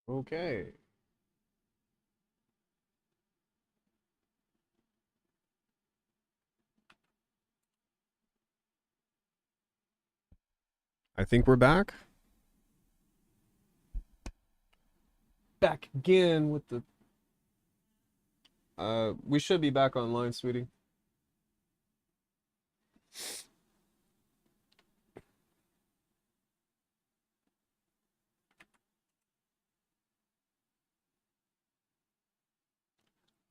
Okay. I think we're back. Back again with the we should be back online, sweetie.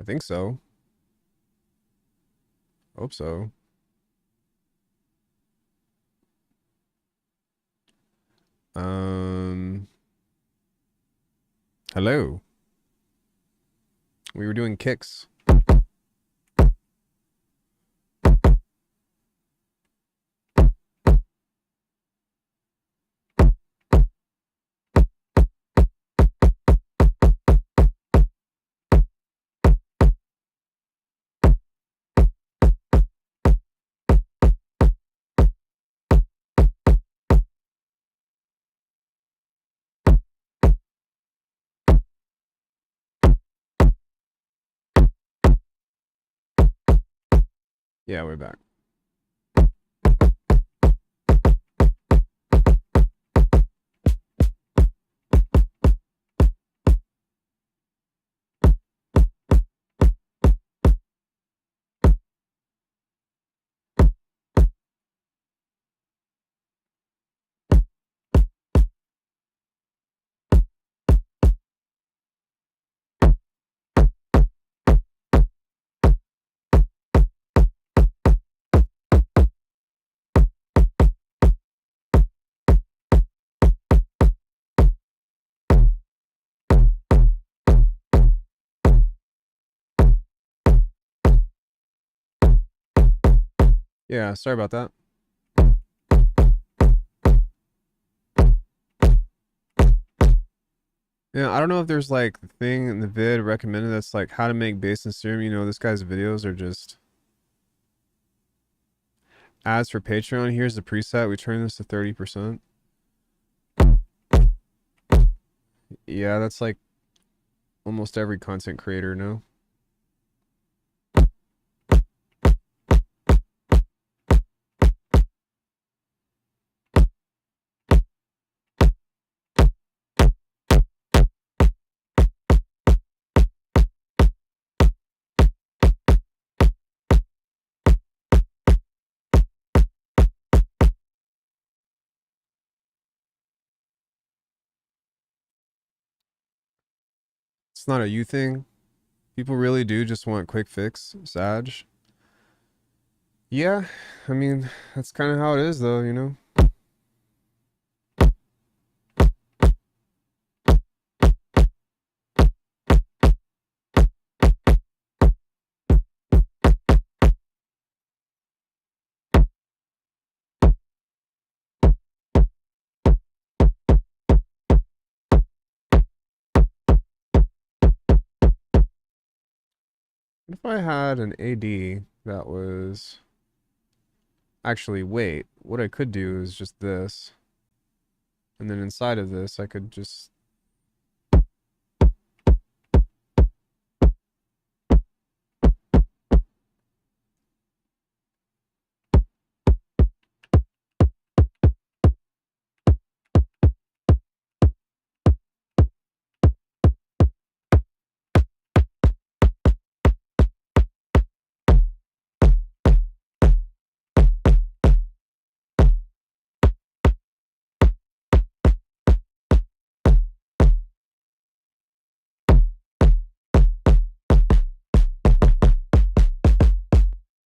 I think so. Hope so. Um Hello. We were doing kicks. Yeah, we're back. Yeah, sorry about that. Yeah, I don't know if there's like the thing in the vid recommended that's like how to make base and serum. You know, this guy's videos are just ads for Patreon. Here's the preset. We turn this to 30%. Yeah, that's like almost every content creator, no? It's not a you thing. People really do just want quick fix, Sag. Yeah, I mean, that's kind of how it is though, you know? What if I had an AD that was... Actually, wait. What I could do is just this. And then inside of this, I could just...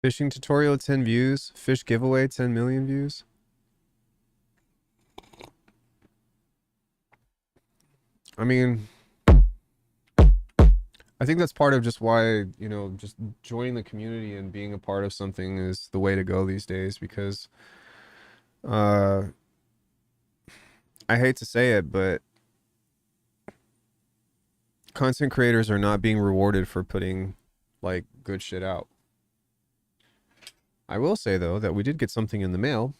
Fishing tutorial, 10 views. Fish giveaway, 10 million views. I mean... I think that's part of just why, you know, just joining the community and being a part of something is the way to go these days because... Uh... I hate to say it, but content creators are not being rewarded for putting like good shit out. I will say though that we did get something in the mail.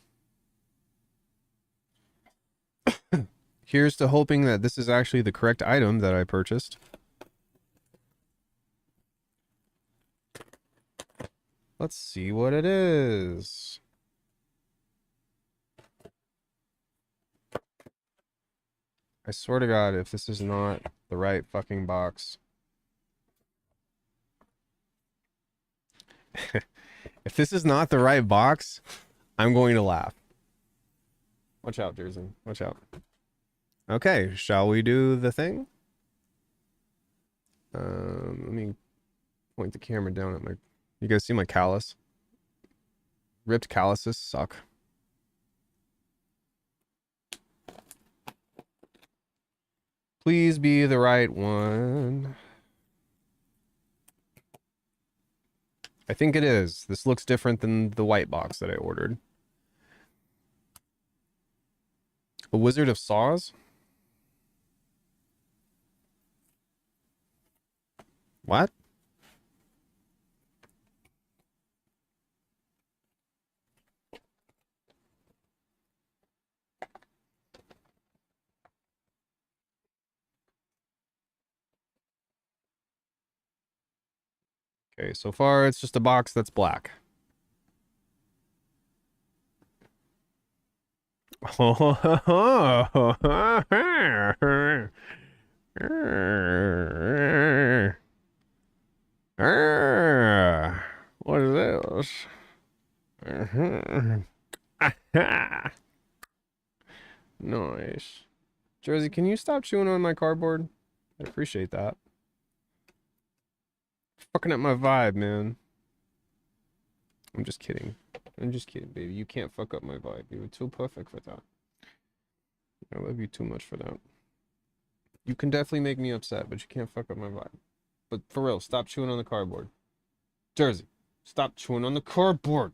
Here's to hoping that this is actually the correct item that I purchased. Let's see what it is. I swear to God, if this is not the right fucking box. If this is not the right box, I'm going to laugh. Watch out, Jersey. Watch out. Okay, shall we do the thing? Let me point the camera down at my... You guys see my callus? Ripped calluses suck. Please be the right one. I think it is. This looks different than the white box that I ordered. A Wizard of Saws? What? Okay, so far it's just a box that's black. What is this? Nice. Jersey, can you stop chewing on my cardboard? I'd appreciate that. Fucking up my vibe, man. I'm just kidding. I'm just kidding, baby. You can't fuck up my vibe. You were too perfect for that. I love you too much for that. You can definitely make me upset, but you can't fuck up my vibe. But for real, stop chewing on the cardboard. Jersey, stop chewing on the cardboard.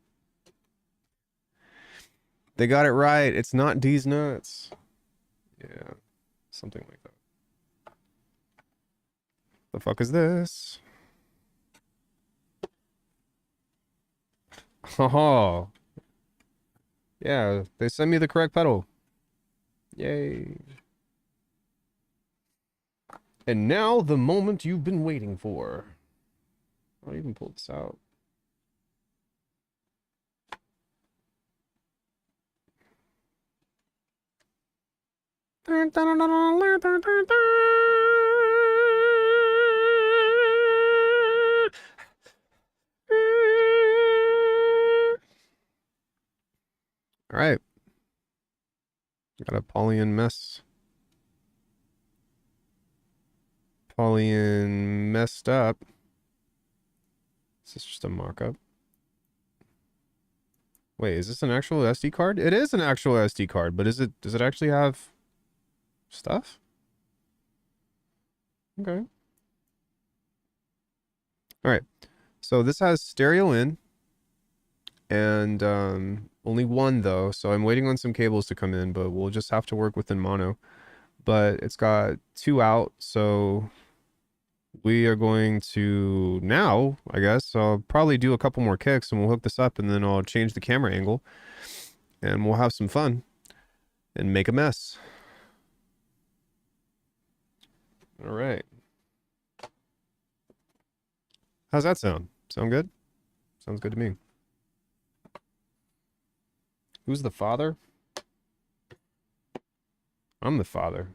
They got it right. It's not D's nuts. Yeah, something like that. The fuck is this? Oh, yeah, they sent me the correct pedal. Yay. And now the moment you've been waiting for. I'll even pull this out. All right. Got a Paulian mess. Paulian messed up. Is this just a mock-up? Wait, is this an actual SD card? It is an actual SD card, but does it actually have stuff? Okay. All right. So this has stereo in and only one though, so I'm waiting on some cables to come in, but we'll just have to work within mono. But it's got two out, so we are going to now, I guess, I'll probably do a couple more kicks and we'll hook this up and then I'll change the camera angle and we'll have some fun and make a mess. All right. How's that sound? Sound good? Sounds good to me. Who's the father? I'm the father.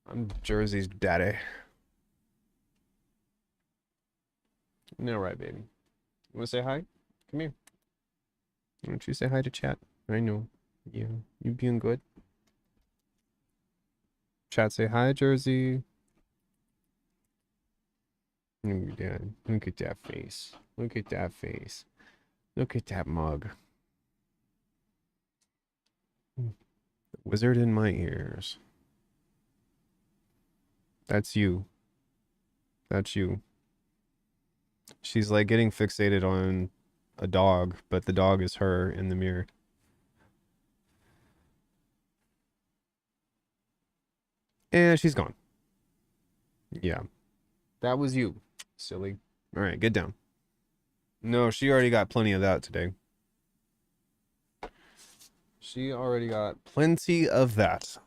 I'm Jersey's daddy. No, right, baby. You want to say hi? Come here. Why don't you say hi to chat? I know. Yeah, you being good. Chat, say hi, Jersey. Look at that. Look at that face. Look at that face. Look at that mug. Wizard in my ears. That's you. That's you. She's like getting fixated on a dog, but the dog is her in the mirror. And she's gone. Yeah. That was you, silly. All right, get down. No, she already got plenty of that today. She already got plenty of that.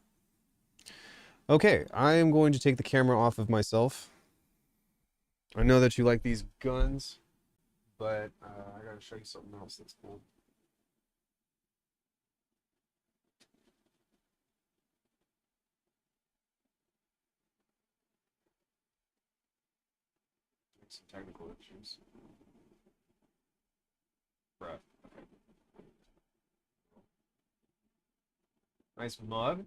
Okay, I am going to take the camera off of myself. I know that you like these guns, but I gotta show you something else that's cool. Some technical issues. Bruh. Nice mug.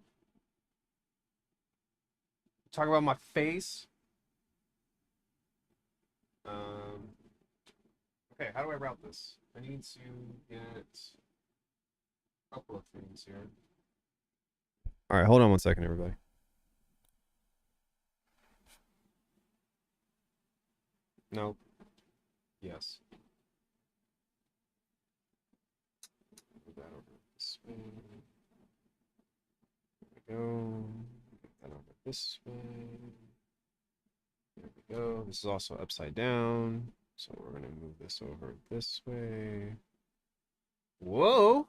Talk about my face. Um, okay, how do I route this? I need to get a couple of things here. All right, hold on one second, everybody. No. Yes. Move that over this way. There we go. Get that over this way. There we go. This is also upside down. So we're going to move this over this way. Whoa!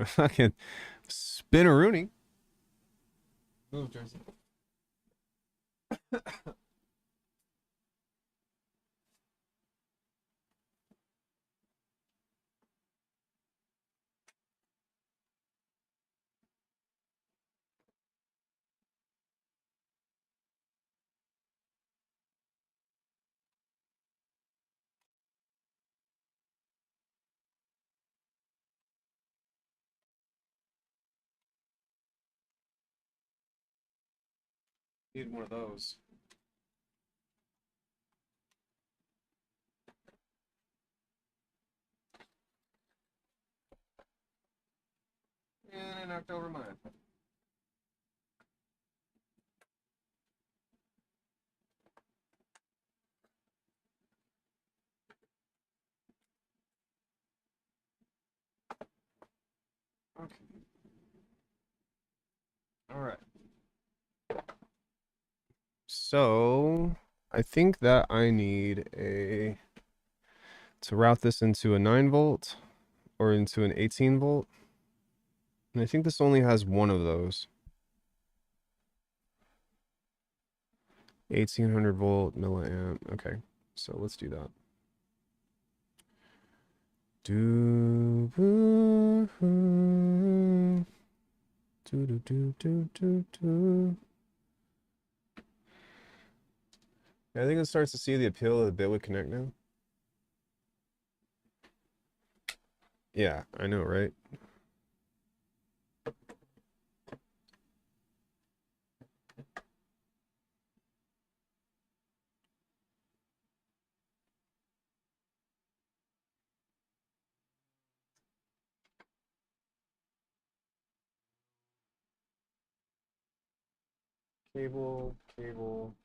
Fucking spin-a-rooney. Move, Jersey. Need one of those. And I knocked over mine. Okay. All right. So I think that I need to route this into a 9 volt or into an 18 volt. And I think this only has one of those. 1800 volt milliamp. Okay, so let's do that. I think it starts to see the appeal of the Bitwig Connect now. Yeah, I know, right? Cable, cable.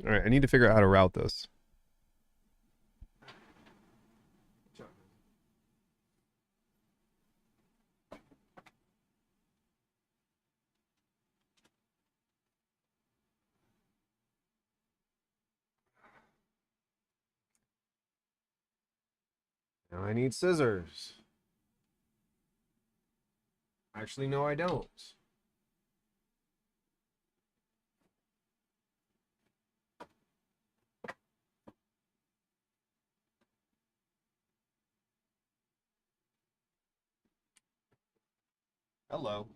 All right, I need to figure out how to route this. Now I need scissors. Actually, no, I don't. Hello.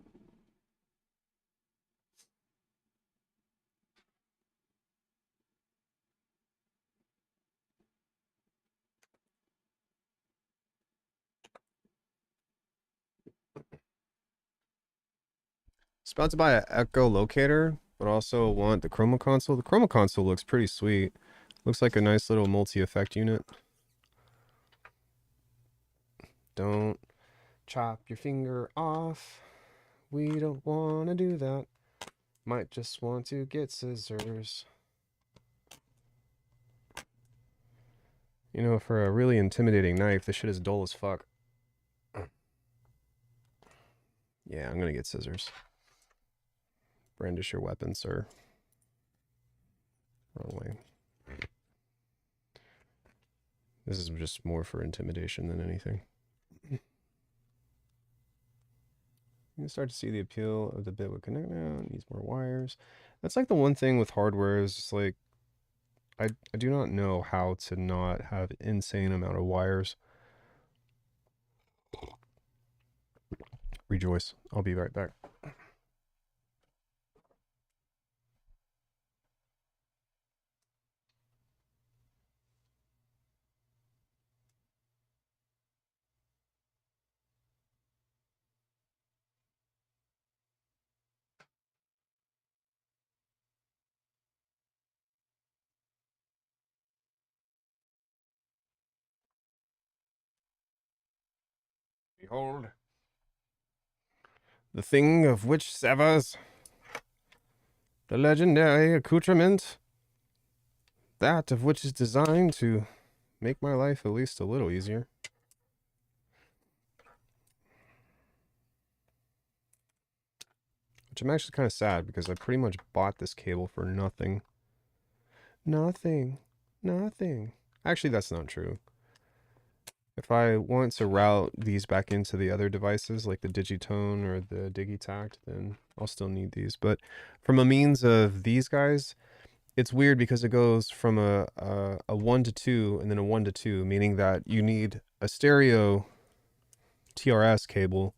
It's about to buy an Echo locator, but also want the Chroma console. The Chroma console looks pretty sweet. Looks like a nice little multi-effect unit. Don't chop your finger off. We don't want to do that. Might just want to get scissors. You know, for a really intimidating knife, this shit is dull as fuck. Yeah, I'm gonna get scissors. Brandish your weapon, sir. Wrong way. This is just more for intimidation than anything. You can start to see the appeal of the bit with connect now. It needs more wires. That's like the one thing with hardware is just like I do not know how to not have an insane amount of wires. Rejoice. I'll be right back. Behold, the thing of which severs the legendary accoutrement, that of which is designed to make my life at least a little easier. Which I'm actually kind of sad because I pretty much bought this cable for nothing. Nothing. Nothing. Actually, that's not true. If I want to route these back into the other devices, like the Digitone or the Digitact, then I'll still need these. But from a means of these guys, it's weird because it goes from a 1 to 2 and then a 1 to 2, meaning that you need a stereo TRS cable,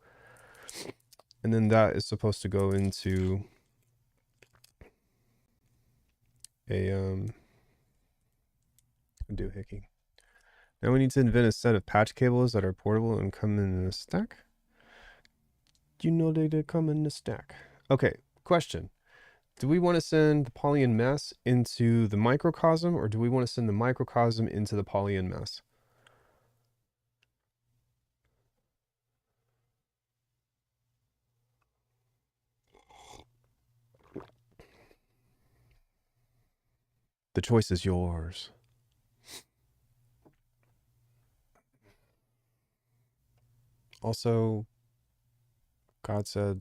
and then that is supposed to go into a doohickey. Now we need to invent a set of patch cables that are portable and come in a stack. You know they come in a stack. Okay, question. Do we want to send the Poly mess into the microcosm, or do we want to send the microcosm into the Poly mess? The choice is yours. Also, God said,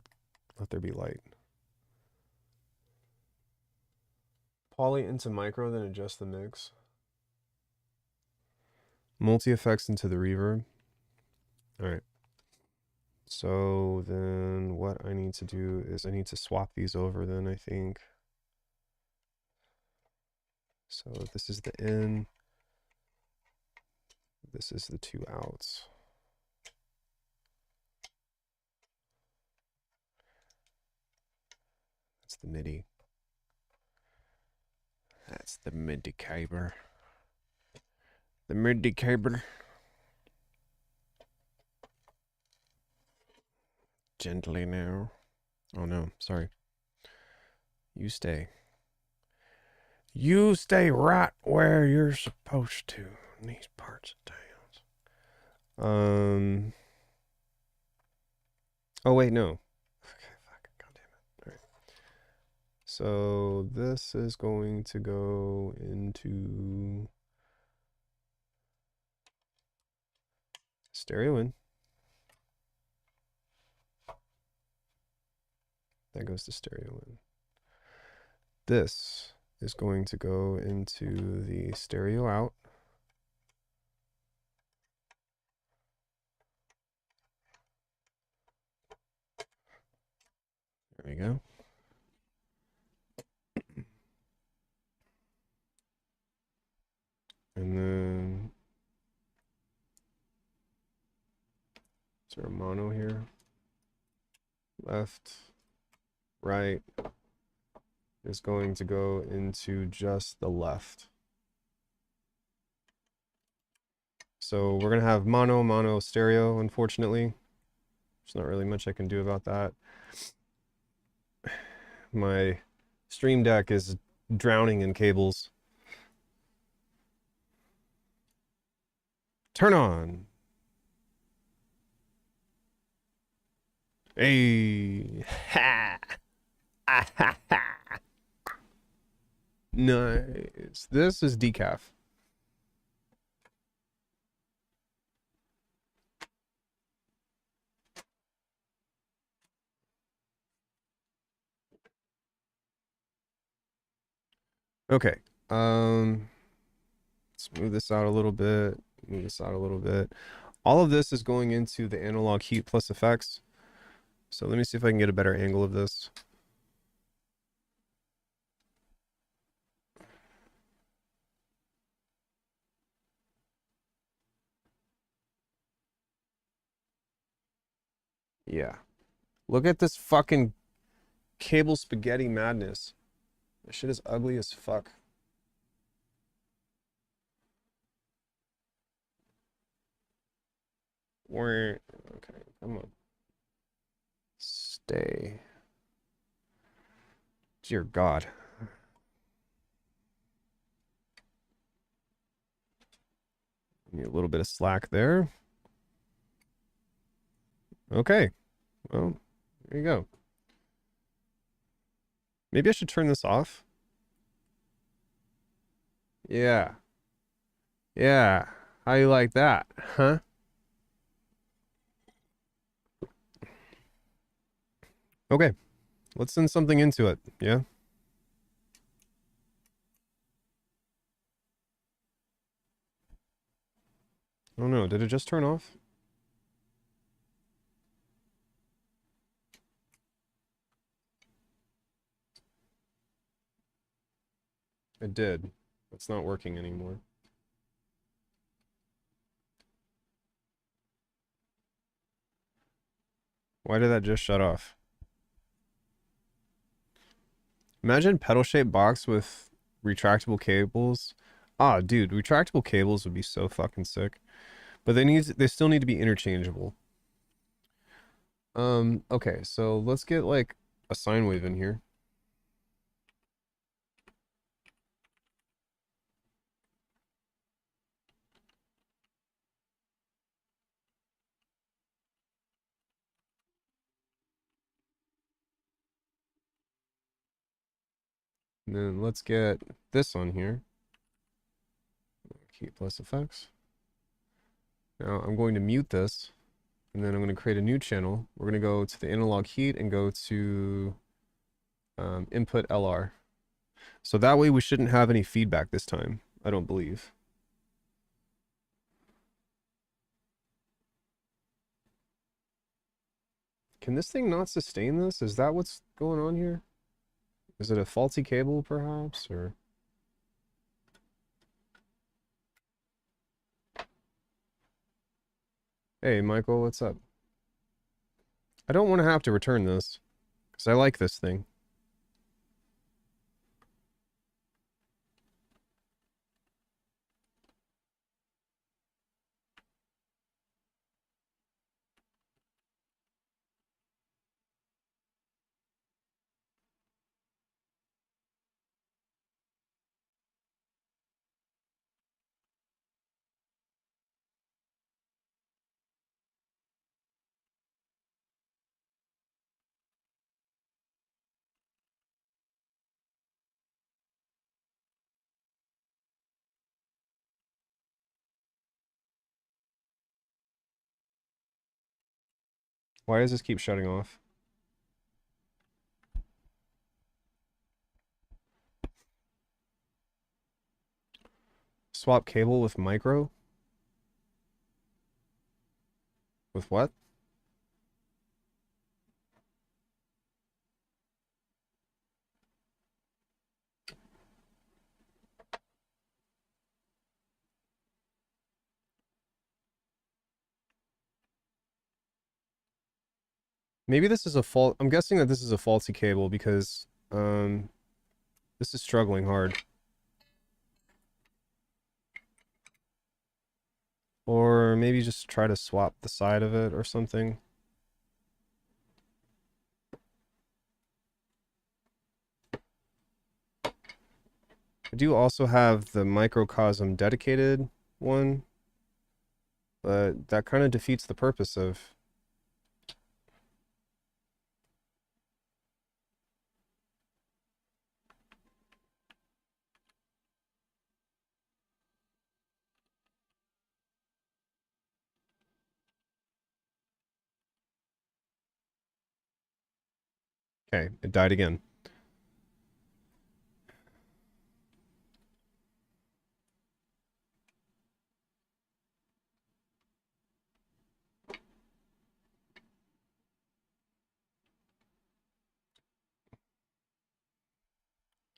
let there be light. Poly into micro, then adjust the mix. Multi-effects into the reverb. All right. So then what I need to do is I need to swap these over then, I think. So this is the in. This is the 2 outs. That's the MIDI. That's the MIDI cable. The MIDI cable. Gently now. Oh no, sorry. You stay. You stay right where you're supposed to in these parts of towns. Oh wait, no. Okay, fuck. God damn it. All right. So this is going to go into stereo in. That goes to stereo in. This is going to go into the stereo out. There we go. And then is there a mono here? Left, right is going to go into just the left. So we're gonna have mono stereo, unfortunately. There's not really much I can do about that. My Stream Deck is drowning in cables. Turn on. Hey. Ha. Ah, ha, ha. Nice. This is decaf. Okay. Let's move this out a little bit. Move this out a little bit. All of this is going into the analog heat plus effects. So let me see if I can get a better angle of this. Yeah. Look at this fucking cable spaghetti madness. This shit is ugly as fuck. Okay, come on. Stay. Dear God. Need a little bit of slack there. Okay. Well, there you go. Maybe I should turn this off. Yeah. Yeah. How you like that? Huh? Okay. Let's send something into it. Yeah? Oh no, did it just turn off? It did. It's not working anymore. Why did that just shut off? Imagine pedal-shaped box with retractable cables. Ah, dude, retractable cables would be so fucking sick. But they still need to be interchangeable. Okay, so let's get like a sine wave in here. And then let's get this on here. Key plus effects. Now I'm going to mute this, and then I'm going to create a new channel. We're going to go to the analog heat and go to input LR. So that way we shouldn't have any feedback this time, I don't believe. Can this thing not sustain this? Is that what's going on here? Is it a faulty cable perhaps, or? Hey, Michael, what's up? I don't want to have to return this, because I like this thing. Why does this keep shutting off? Swap cable with micro? With what? Maybe this is a fault. I'm guessing that this is a faulty cable because this is struggling hard. Or maybe just try to swap the side of it or something. I do also have the microcosm dedicated one, but that kind of defeats the purpose of... Okay, it died again.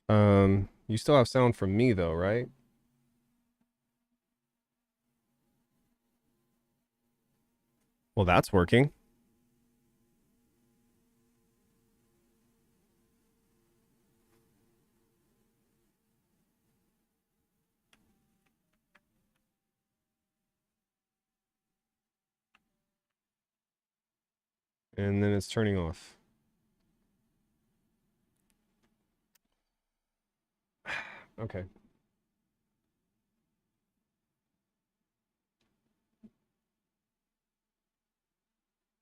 You still have sound from me though, right? Well, that's working. And then it's turning off. Okay.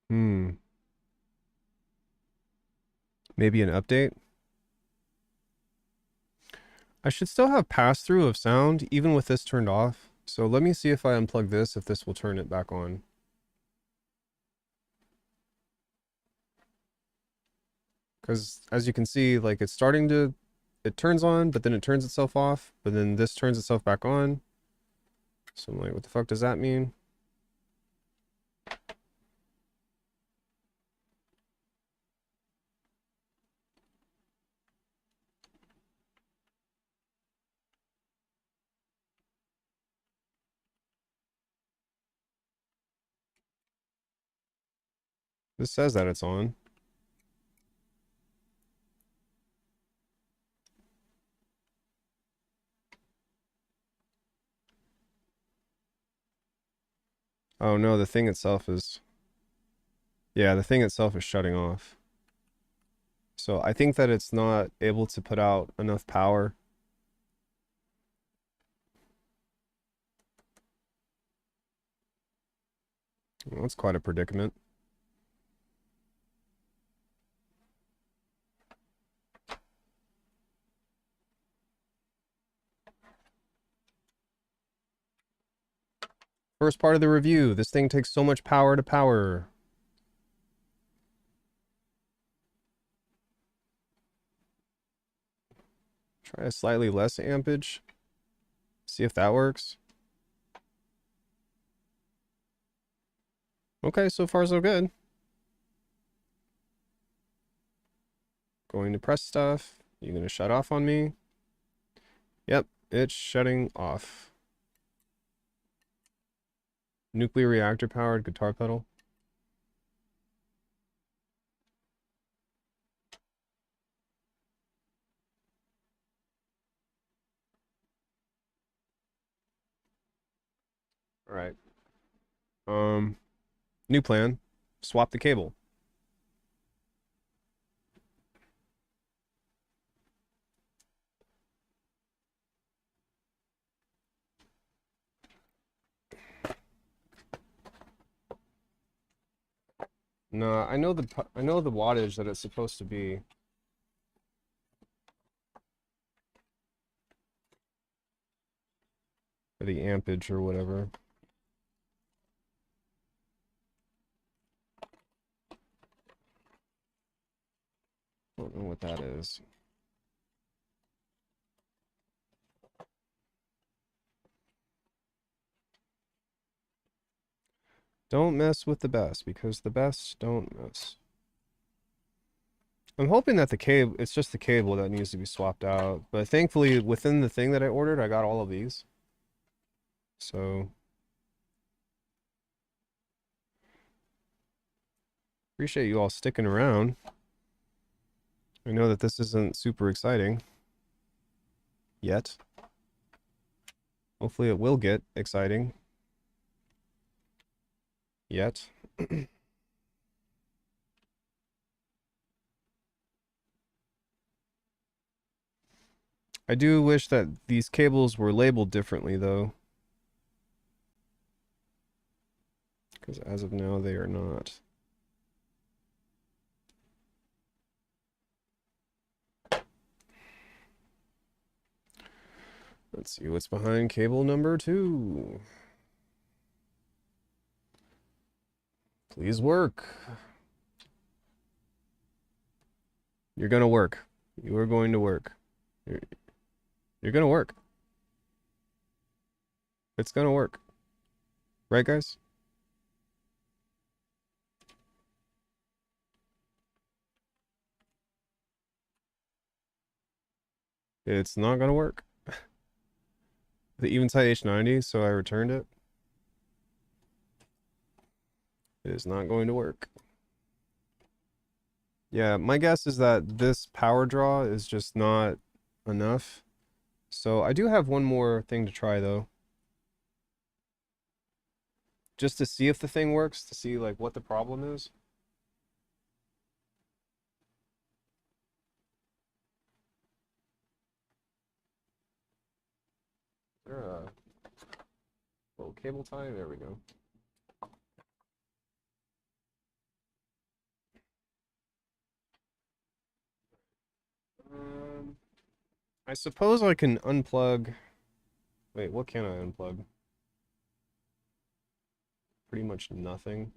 Hmm. Maybe an update? I should still have pass-through of sound even with this turned off. So let me see if I unplug this, if this will turn it back on. Because as you can see, like it's starting to, it turns on, but then it turns itself off, but then this turns itself back on. So I'm like, what the fuck does that mean? This says that it's on. Oh no, the thing itself is, yeah, the thing itself is shutting off. So I think that it's not able to put out enough power. Well, that's quite a predicament. First part of the review, this thing takes so much power to power. Try a slightly less ampage. See if that works. Okay, so far so good. Going to press stuff. You gonna shut off on me? Yep, it's shutting off. Nuclear reactor powered guitar pedal. All right. New plan. Swap the cable. No, I know the wattage that it's supposed to be. Or the ampage or whatever. I don't know what that is. Don't mess with the best because the best don't mess. I'm hoping that the cable, it's just the cable that needs to be swapped out. But thankfully, within the thing that I ordered, I got all of these. So, appreciate you all sticking around. I know that this isn't super exciting yet. Hopefully it will get exciting yet. I do wish that these cables were labeled differently though. Because as of now, they are not. Let's see what's behind cable number 2. Please work. You're gonna work. You are going to work. You're, you're gonna work. It's gonna work. Right, guys? It's not gonna work. The Eventide H90, so I returned it. It is not going to work. Yeah, my guess is that this power draw is just not enough. So I do have one more thing to try though. Just to see if the thing works, to see like what the problem is. Is there a little cable tie? There we go. Um, I suppose I can unplug. Wait, what can I unplug? Pretty much nothing.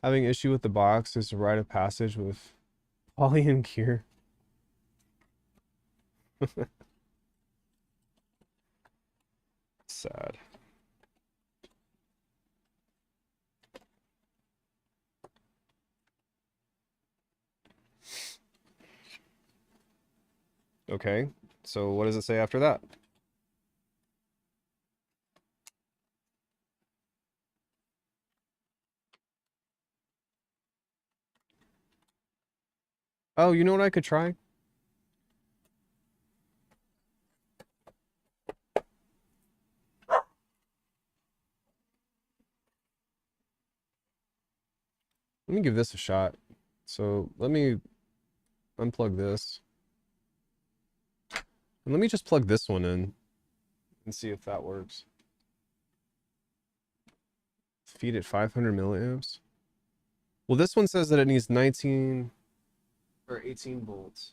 Having issue with the box is a rite of passage with Polly and Kier. Sad. Okay, so what does it say after that? Oh, you know what I could try? Let me give this a shot. So let me unplug this. And let me just plug this one in and see if that works. Feed it 500 milliamps. Well, this one says that it needs 19 or 18 volts.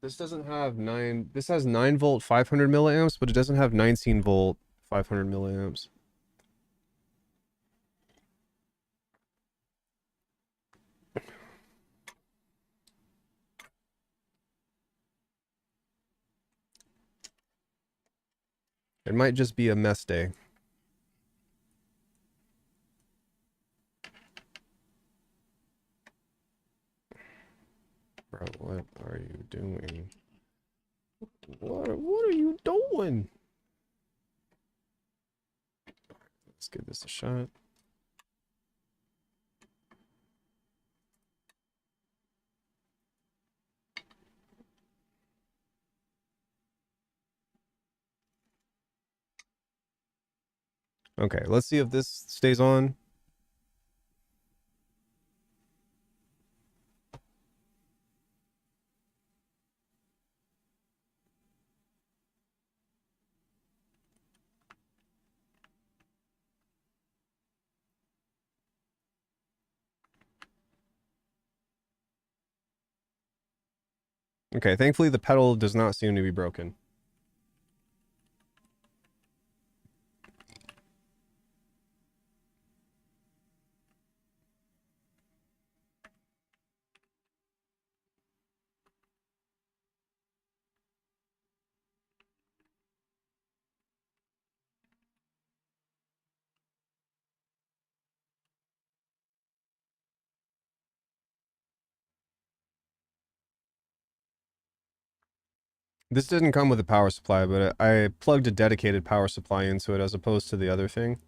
This doesn't have 9. This has 9 volt 500 milliamps, but it doesn't have 19 volt 500 milliamps. It might just be a mess day. Bro, what are you doing? What are you doing? Let's give this a shot. Okay, let's see if this stays on. Okay, thankfully the pedal does not seem to be broken. This didn't come with a power supply, but I plugged a dedicated power supply into it as opposed to the other thing.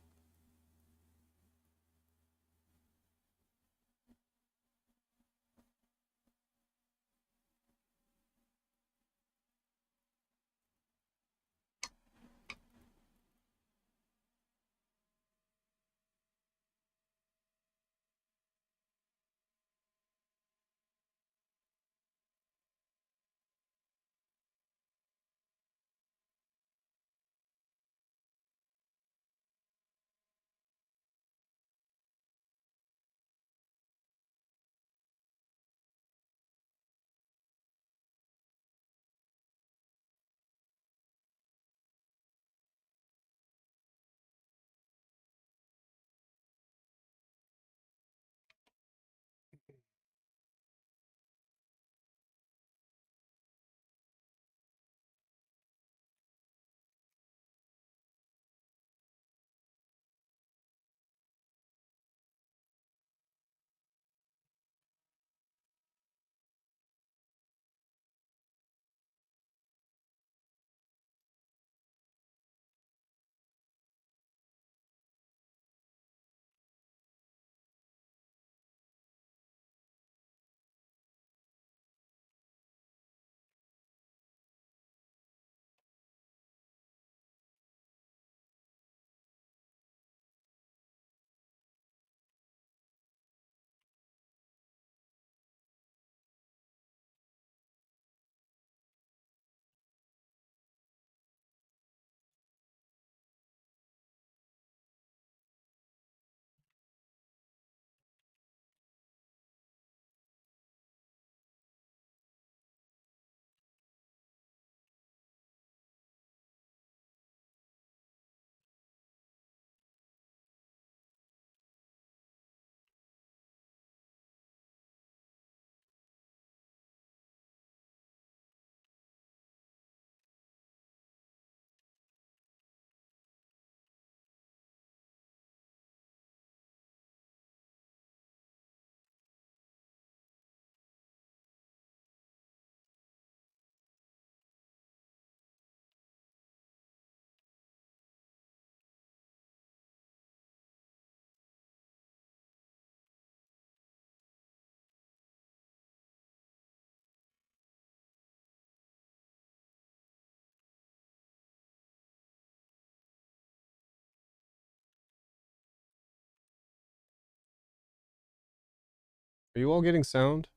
Are you all getting sound?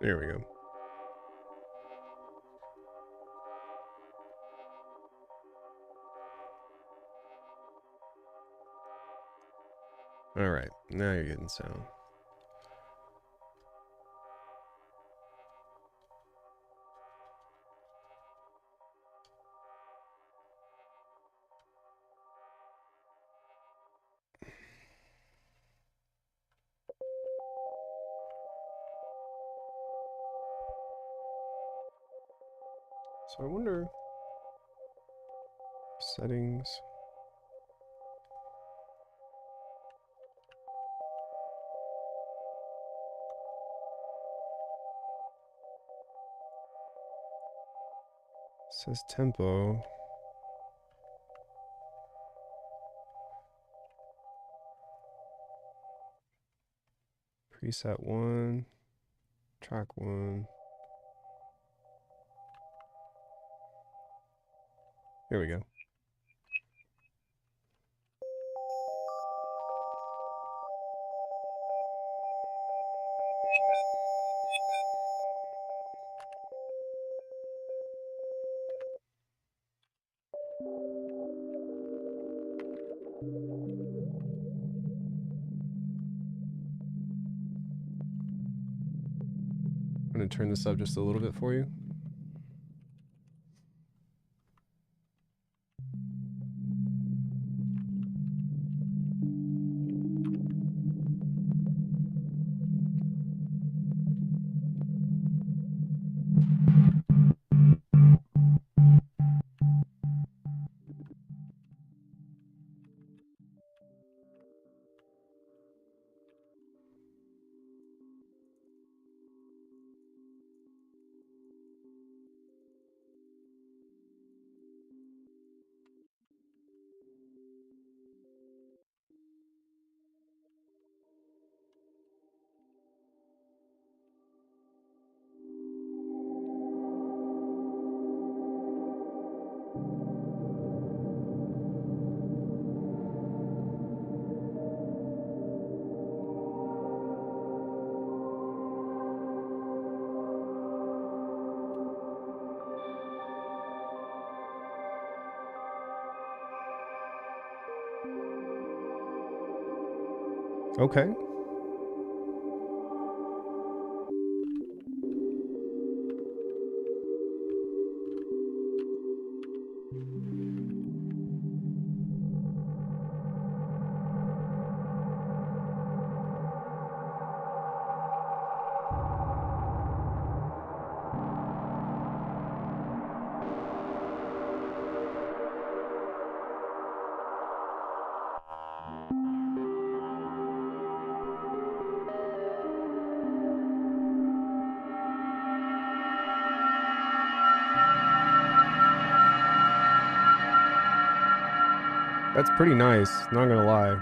There we go. All right, now you're getting sound. So I wonder, settings. It says tempo. Preset 1, track 1. Here we go. I'm going to turn this up just a little bit for you. Okay. That's pretty nice, not gonna lie.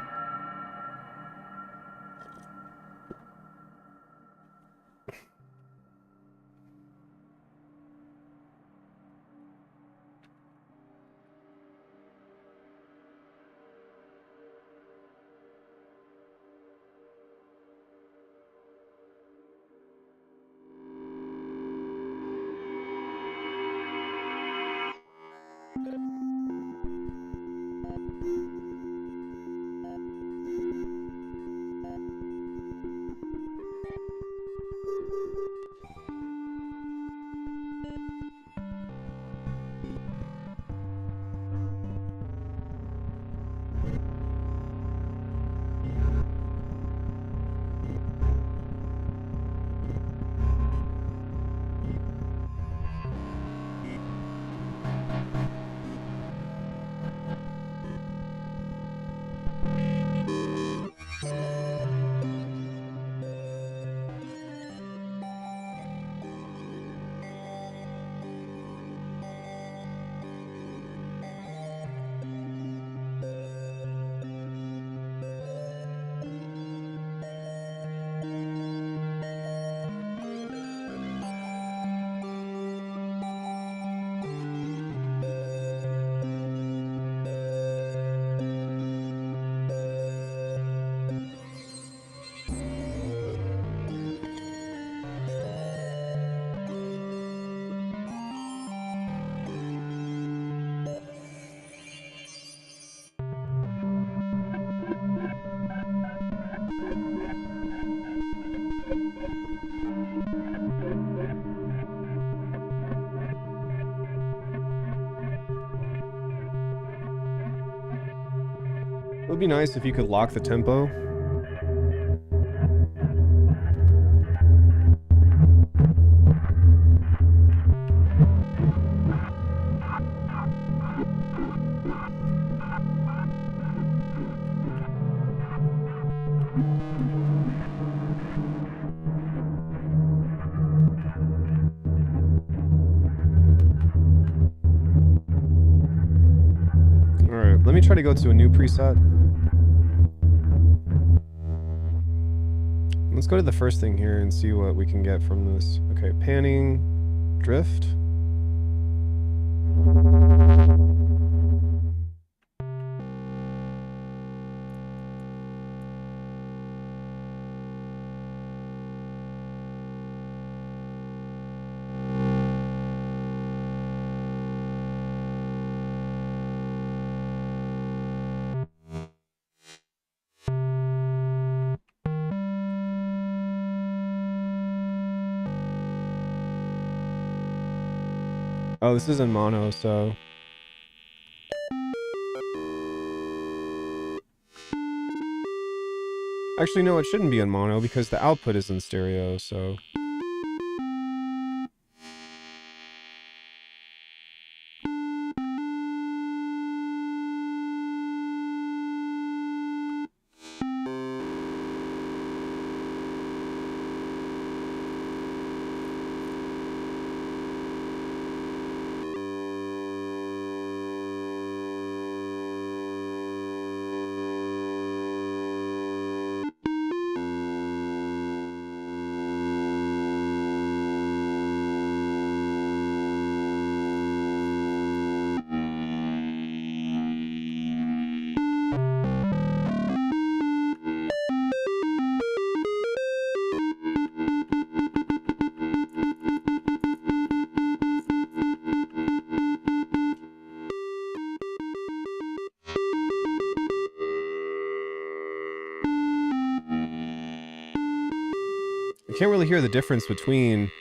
It would be nice if you could lock the tempo. Alright, let me try to go to a new preset. Let's go to the first thing here and see what we can get from this. Okay, panning, drift. Oh, this is in mono, so... Actually, no, it shouldn't be in mono because the output is in stereo, so... I can't really hear the difference between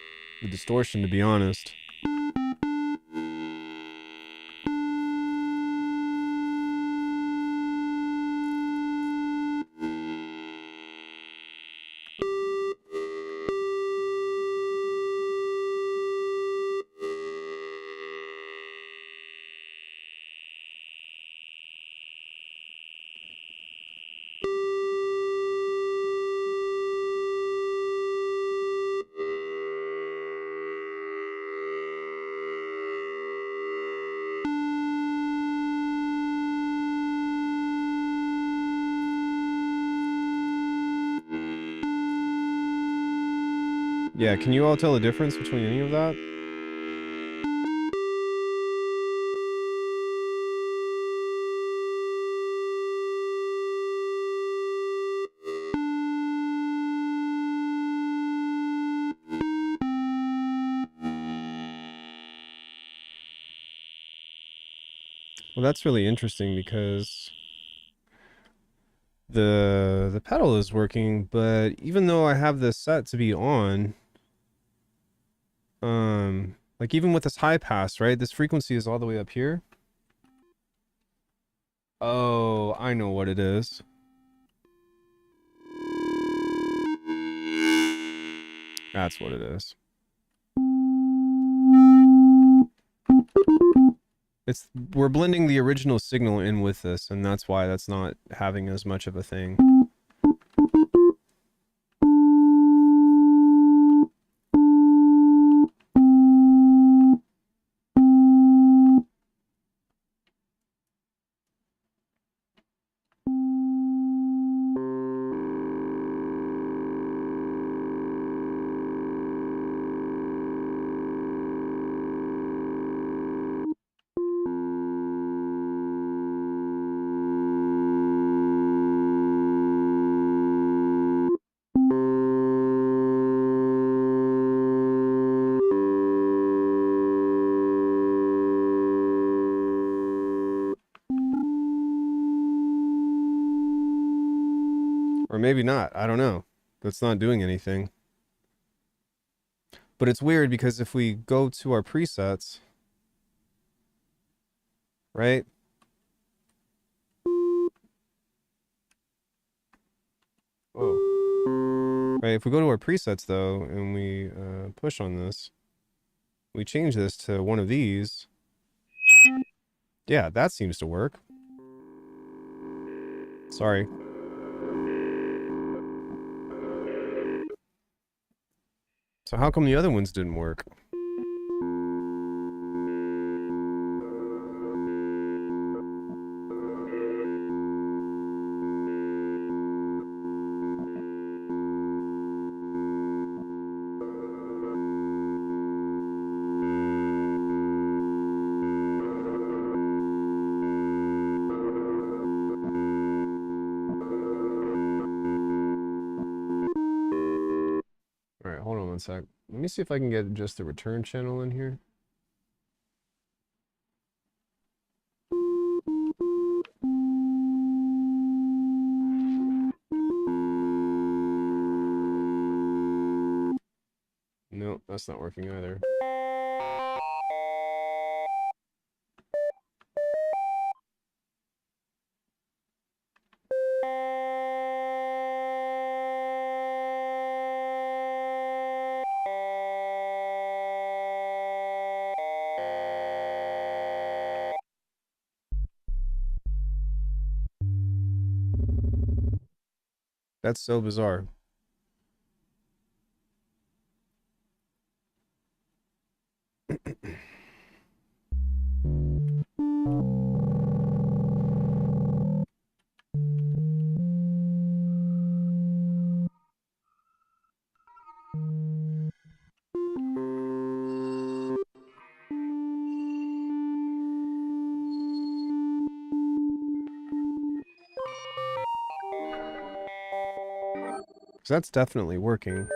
the distortion, to be honest. Yeah, can you all tell the difference between any of that? Well, that's really interesting because the pedal is working, but even though I have this set to be on, like even with this high pass, right? This frequency is all the way up here. Oh, I know what it is. That's what it is. We're blending the original signal in with this, and that's why that's not having as much of a thing. Or maybe not. I don't know. That's not doing anything. But it's weird because if we go to our presets, right? Right, if we go to our presets though, and we push on this, we change this to one of these. Yeah, that seems to work. Sorry. So how come the other ones didn't work? All right, hold on one sec. Let me see if I can get just the return channel in here. No, that's not working either. That's so bizarre. So that's definitely working.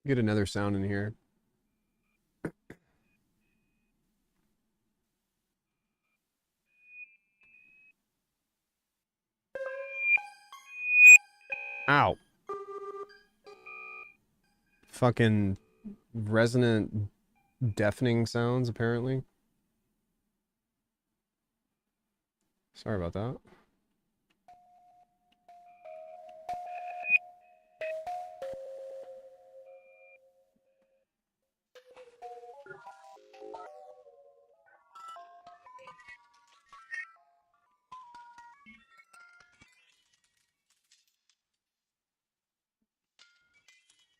Get another sound in here. Ow. Fucking resonant deafening sounds, apparently. Sorry about that.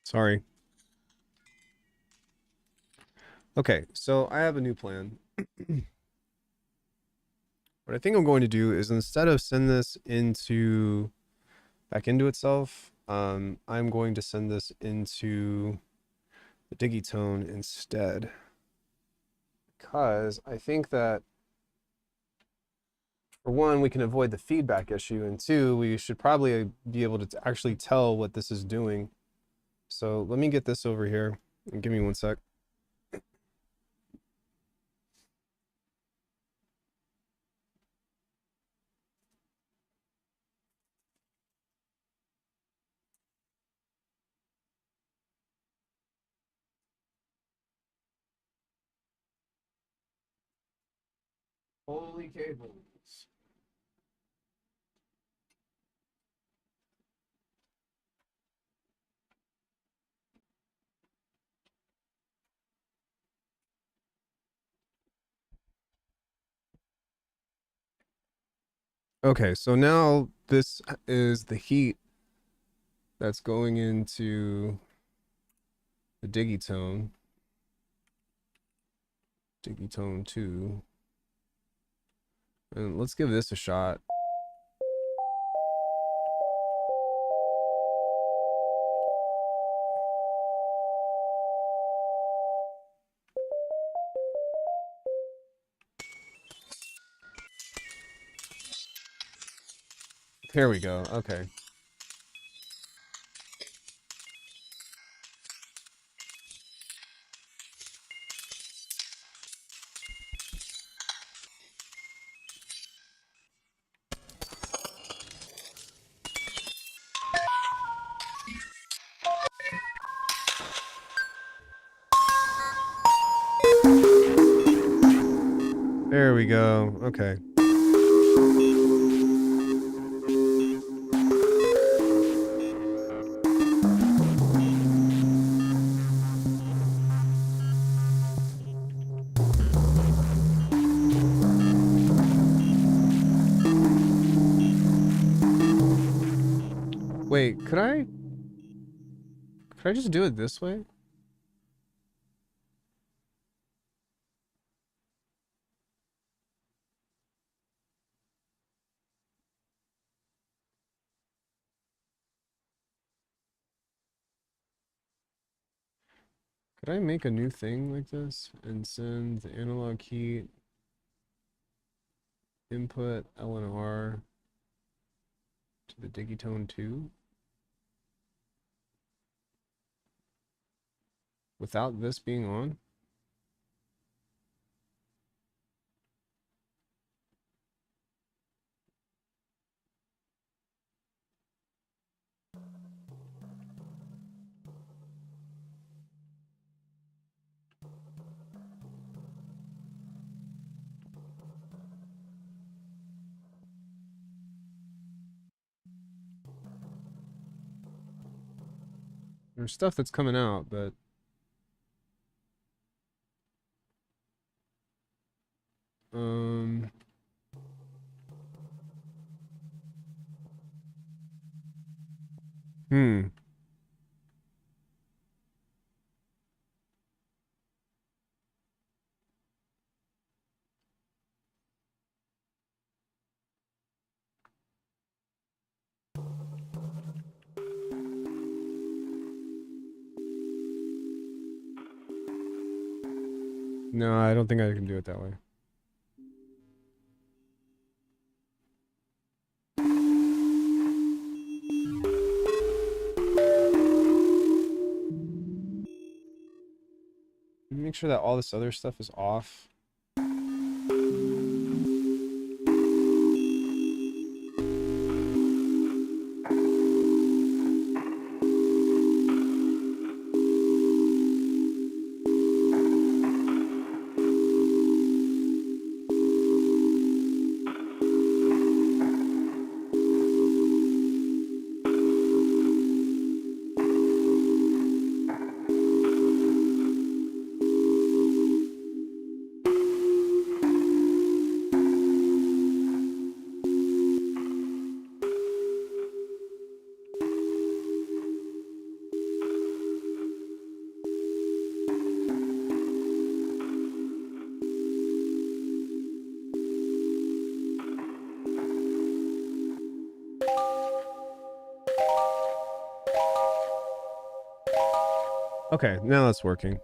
Sorry. Okay, so I have a new plan. What I think I'm going to do is instead of send this into back into itself, I'm going to send this into the digitone instead. Because I think that for one, we can avoid the feedback issue, and two, we should probably be able to actually tell what this is doing. So let me get this over here. Give me one sec. Holy cables. Okay, so now this is the heat that's going into the digitone. Digitone 2. And let's give this a shot. Here we go. Okay. There we go. Okay. Wait, could I just do it this way? Could I make a new thing like this and send the analog key input LNR to the digitone 2 without this being on? There's stuff that's coming out, but um hmm. No, I don't think I can do it that way. Make sure that all this other stuff is off. Okay, now that's working.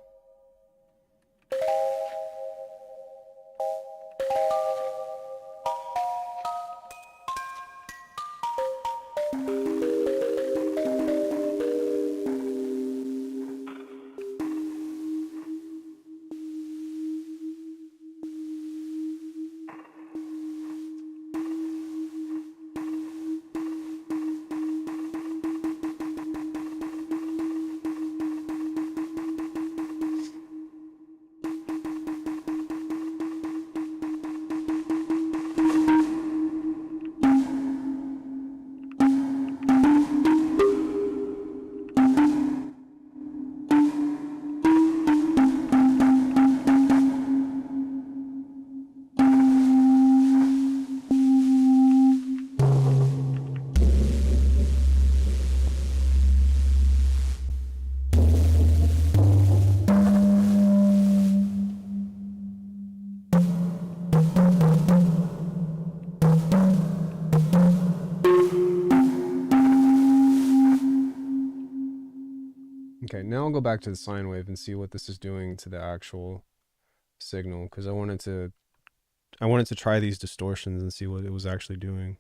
Okay, now I'll go back to the sine wave and see what this is doing to the actual signal, because I wanted to try these distortions and see what it was actually doing.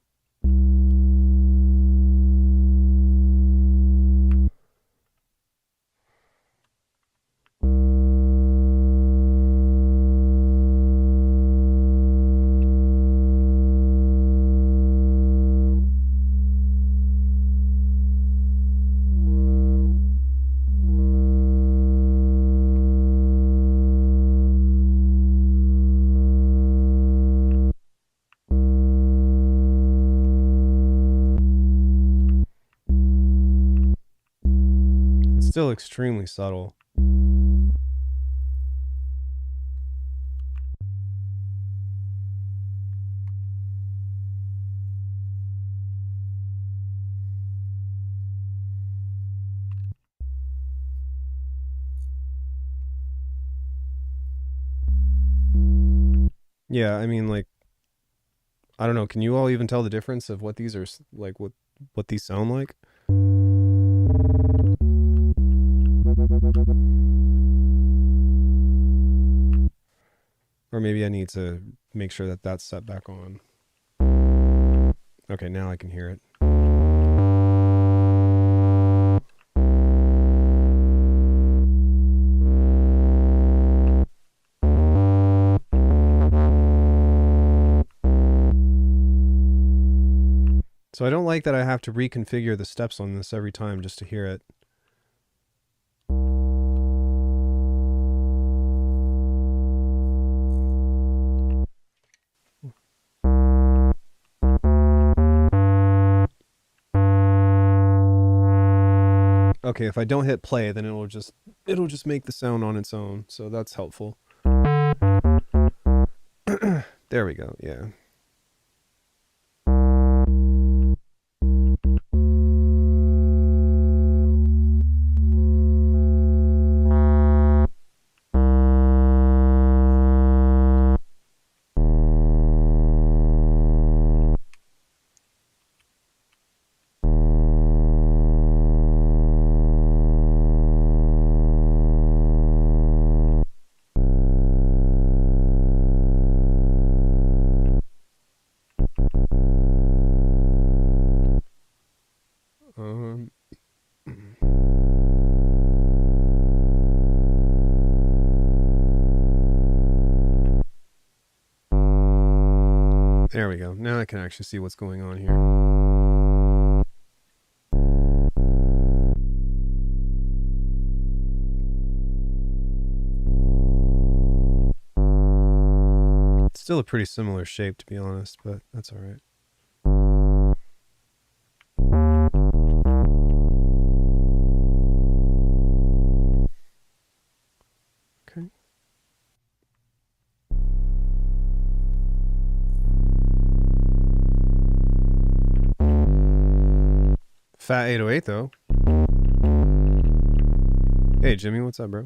still extremely subtle. Yeah, I mean, like, I don't know. Can you all even tell the difference of what these are like? What these sound like? Or maybe I need to make sure that that's set back on. Okay, now I can hear it. So I don't like that I have to reconfigure the steps on this every time just to hear it. Okay, if I don't hit play, then it'll just make the sound on its own. So that's helpful. There we go. Yeah. There we go. Now I can actually see what's going on here. It's still a pretty similar shape, to be honest, but that's all right. Okay. Fat 808 though. Hey Jimmy, what's up, bro?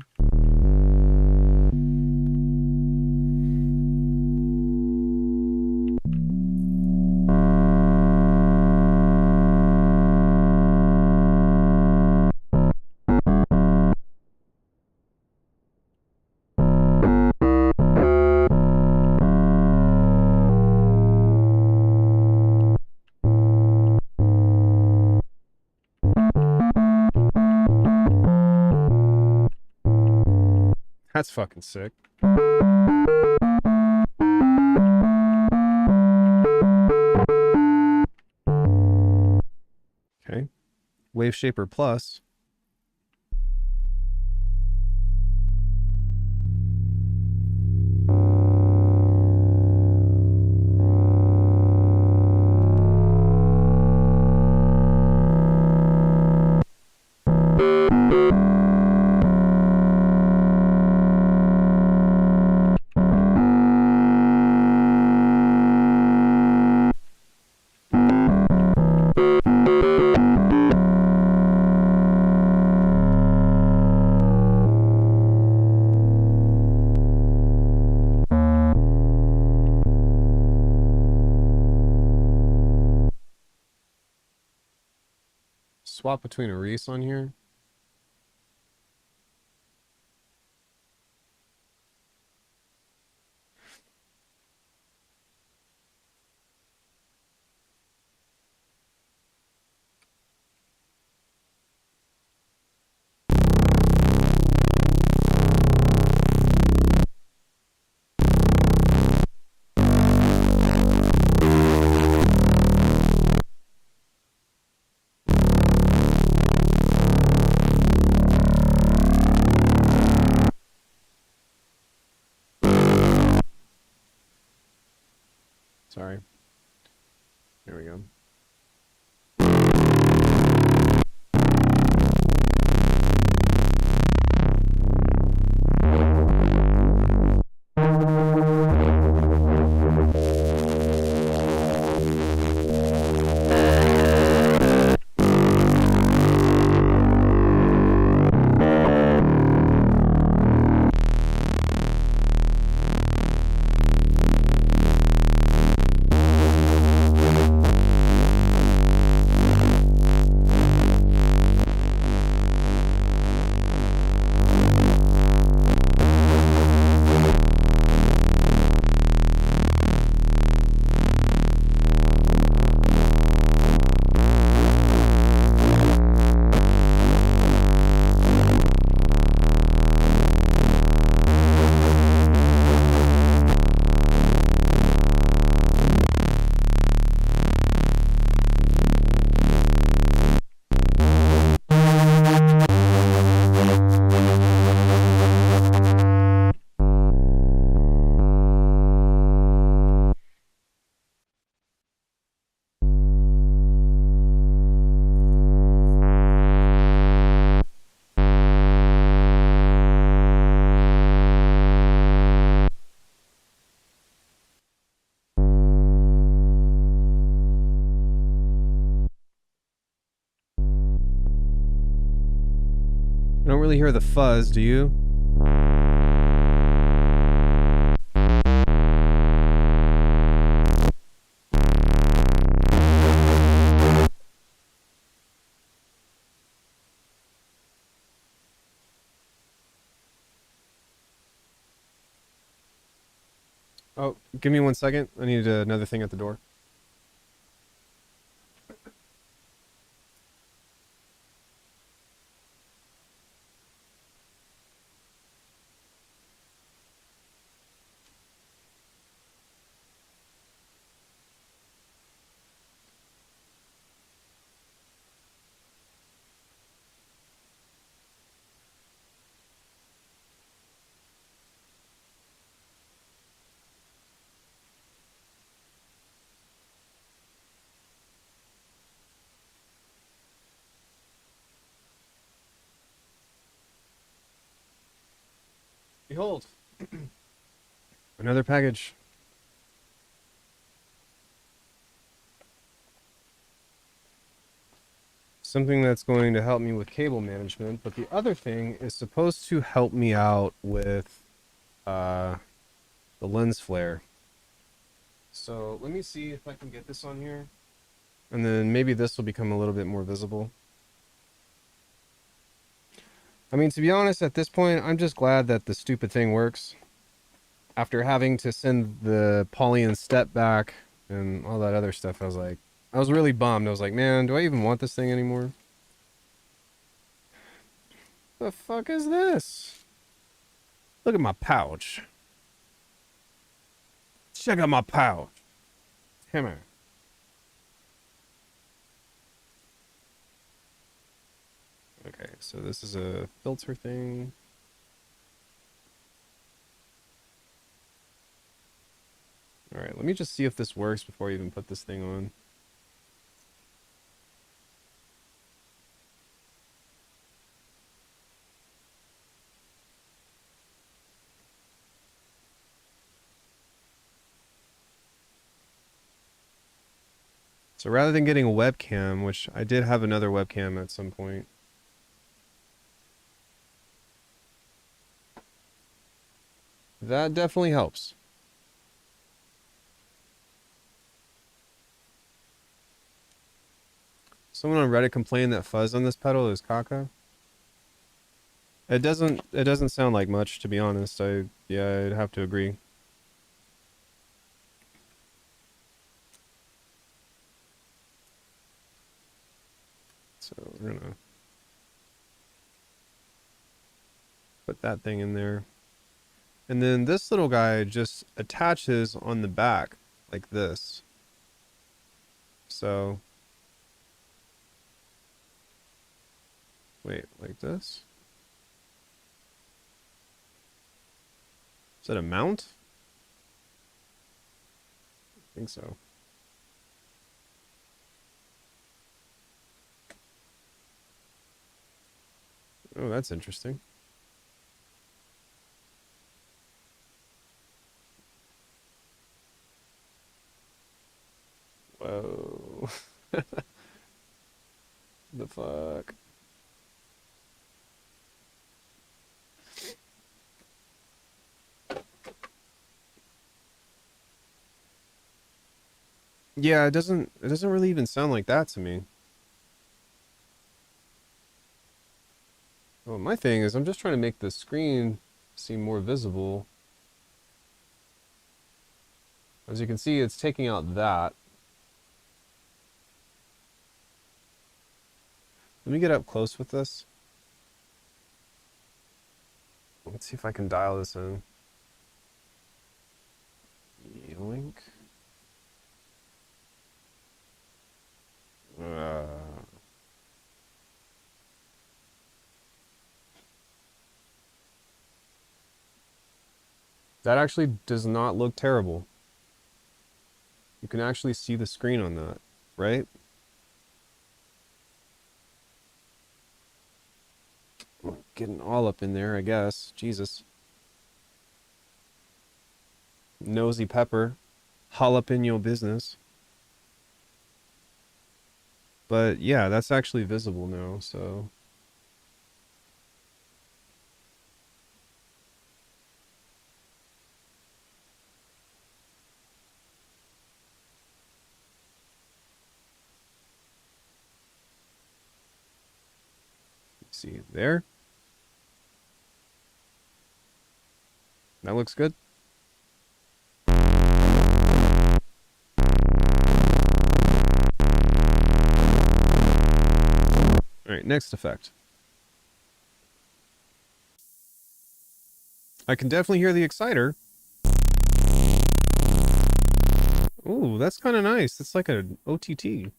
That's fucking sick. Okay. Wave Shaper Plus. Swap between a Reese on here. Sorry. There we go. really hear the fuzz, do you? Oh, give me 1 second. I need another thing at the door. Behold, another package. Something that's going to help me with cable management, but the other thing is supposed to help me out with uh, the lens flare. So let me see if I can get this on here, and then maybe this will become a little bit more visible. I mean, to be honest, at this point, I'm just glad that the stupid thing works. After having to send the Paulian step back and all that other stuff, I was really bummed. I was like, man, do I even want this thing anymore? The fuck is this? Look at my pouch. Check out my pouch. Come here. Okay, so this is a filter thing. All right, let me just see if this works before I even put this thing on. So rather than getting a webcam, which I did have another webcam at some point, that definitely helps. Someone on Reddit complained that fuzz on this pedal is caca. It doesn't sound like much, to be honest. Yeah, I'd have to agree. So we're gonna put that thing in there. And then this little guy just attaches on the back like this. So wait, like this? Is that a mount? I think so. Oh, that's interesting. Whoa. The fuck? Yeah, it doesn't really even sound like that to me. Well, my thing is I'm just trying to make the screen seem more visible. As you can see, it's taking out that. Let me get up close with this. Let's see if I can dial this in. Yoink. Uh, that actually does not look terrible. You can actually see the screen on that, right? Getting all up in there, I guess. Jesus. Nosy pepper. Jalapeno business. But yeah, that's actually visible now, so. See there. That looks good. All right, next effect. I can definitely hear the exciter. Ooh, that's kind of nice. It's like an OTT.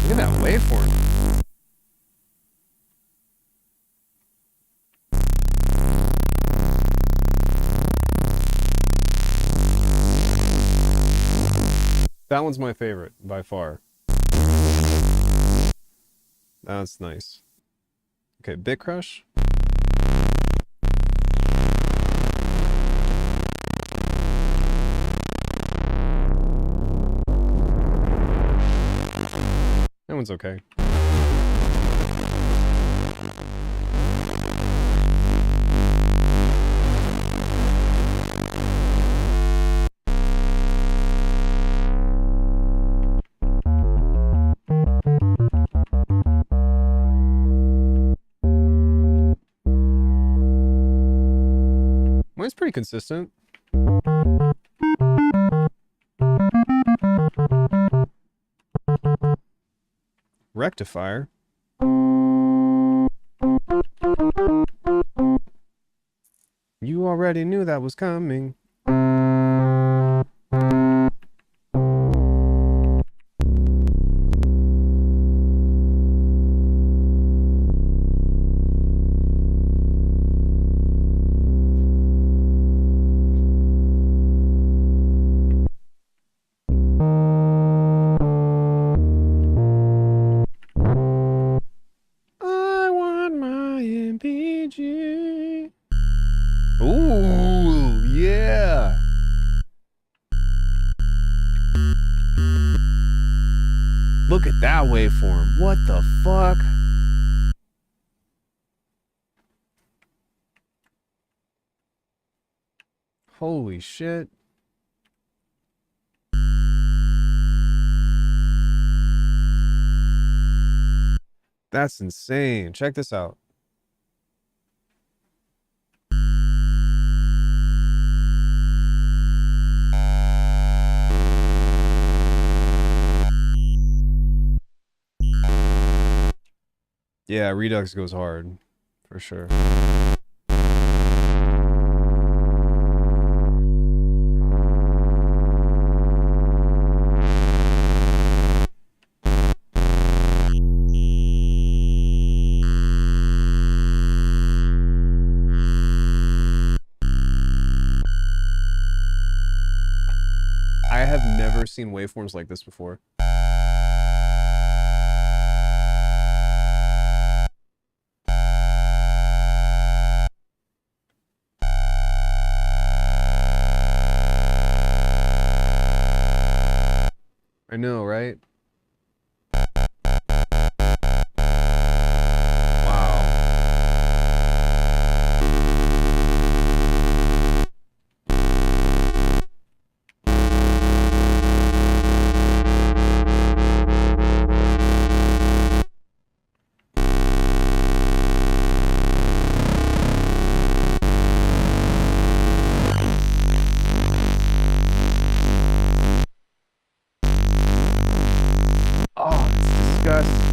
Look at that waveform. That one's my favorite by far. That's nice. Okay, Bit Crush. That one's okay. Mine's pretty consistent. Rectifier. You already knew that was coming. I want my MPG. Ooh, yeah. Look at that waveform. What the fuck? Holy shit. That's insane. Check this out. Yeah, Redux goes hard, for sure. I have never seen waveforms like this before. I know, right? Oh, it's disgusting.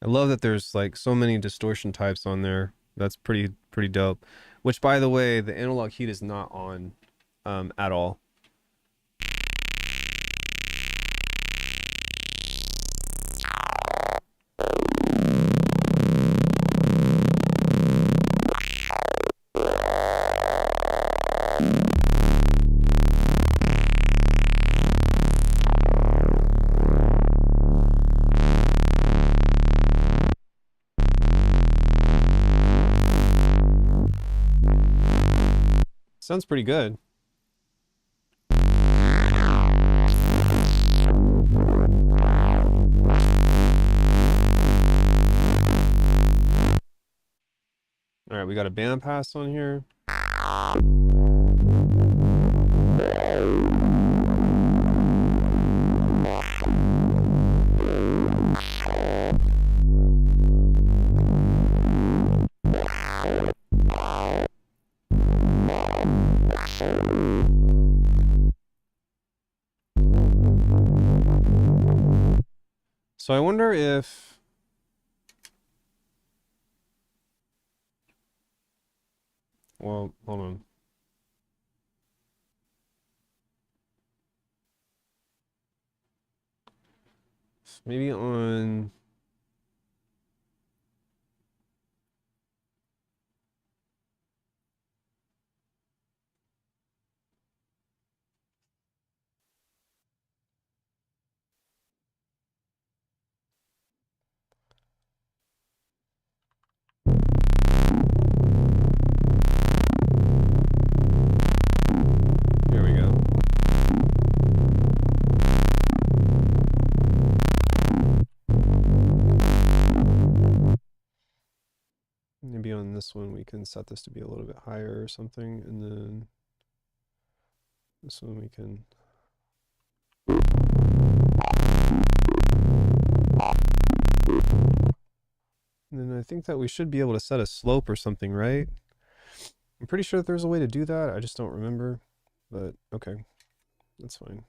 I love that there's like so many distortion types on there. That's pretty dope. Which, by the way, the analog heat is not on at all. Sounds pretty good. All right, we got a band pass on here. So I wonder if well, hold on. Maybe on here we go. Maybe on this one we can set this to be a little bit higher or something, and then this one we can. And then I think that we should be able to set a slope or something, right? I'm pretty sure that there's a way to do that. I just don't remember. But okay, that's fine.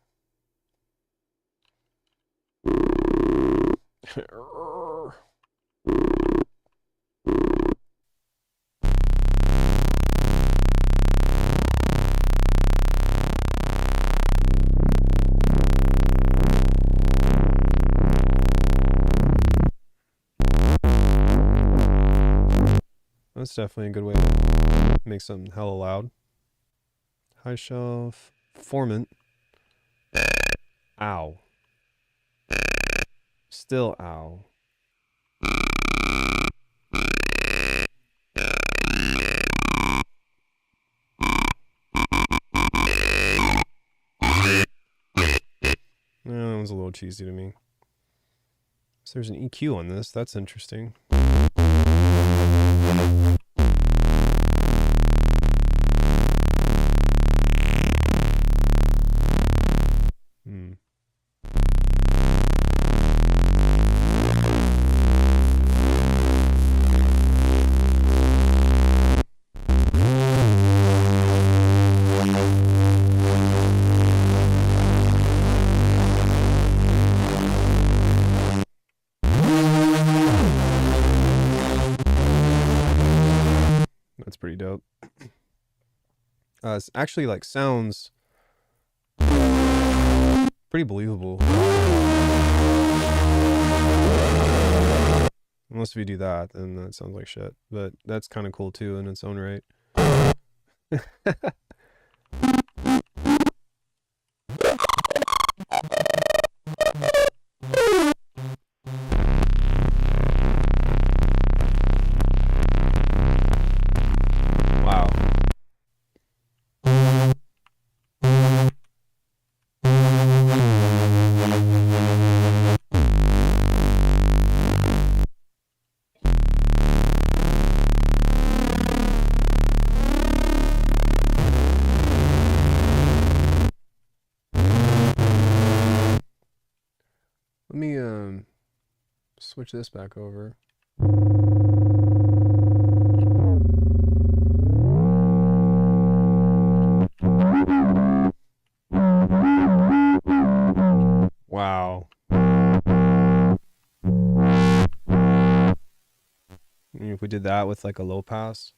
That's definitely a good way to make something hella loud. High shelf, formant. Ow. Still ow. That one's a little cheesy to me. So there's an EQ on this. That's interesting. That's pretty dope. It's actually like sounds pretty believable. Unless if you do that, then that sounds like shit. But that's kind of cool too in its own right. Wow. Let me switch this back over. Wow. If we did that with like a low pass.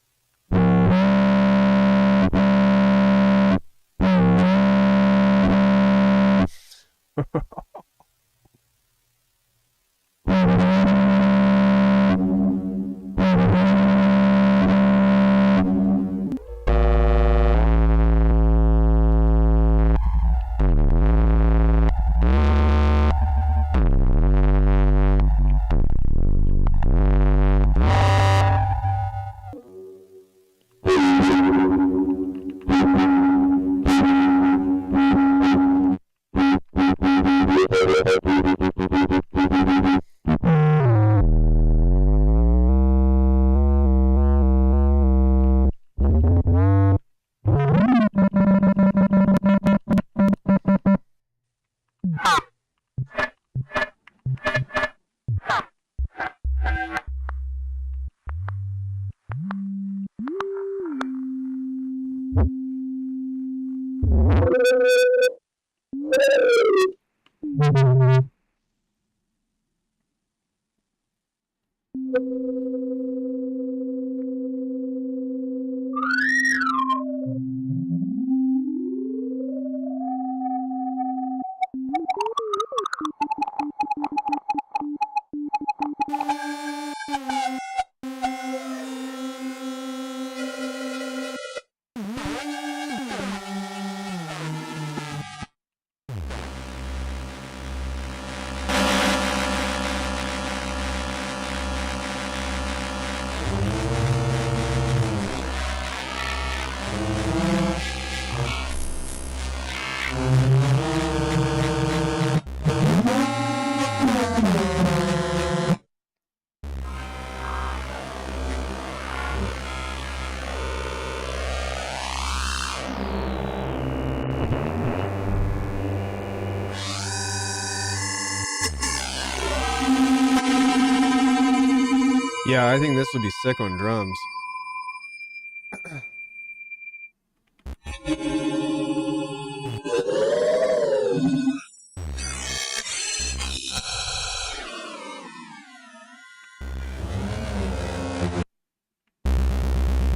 Yeah, I think this would be sick on drums.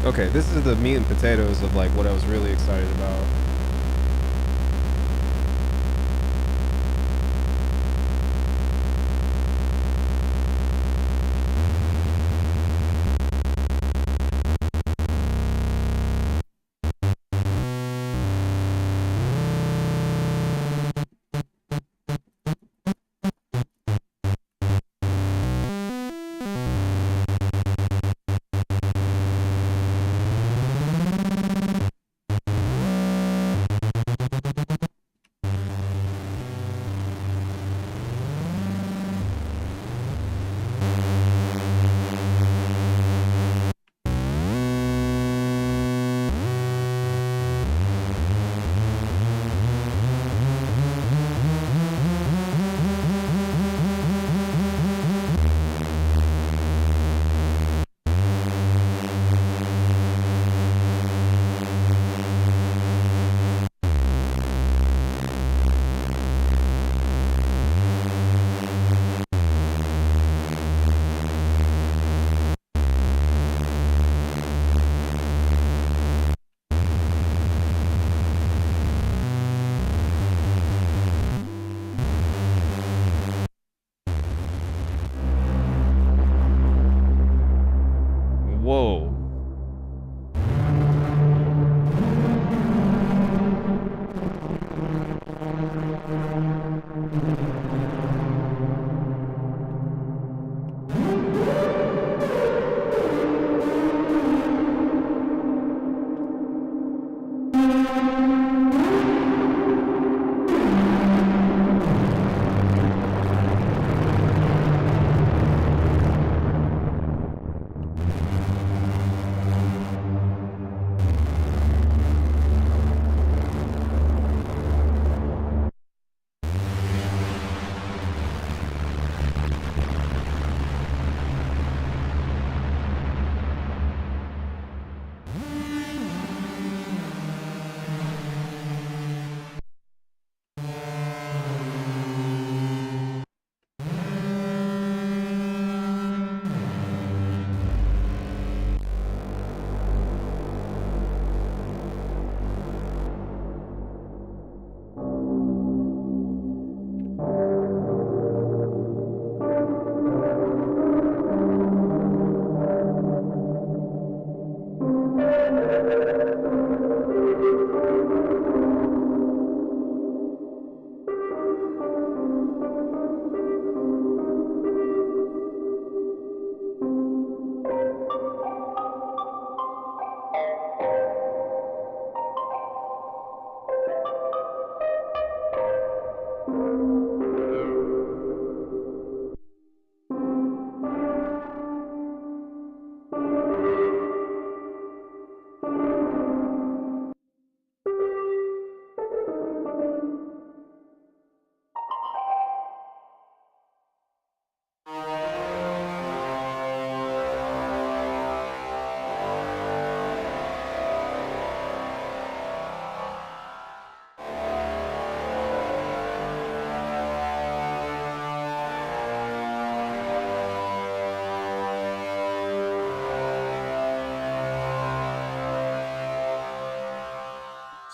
Okay, this is the meat and potatoes of like what I was really excited about.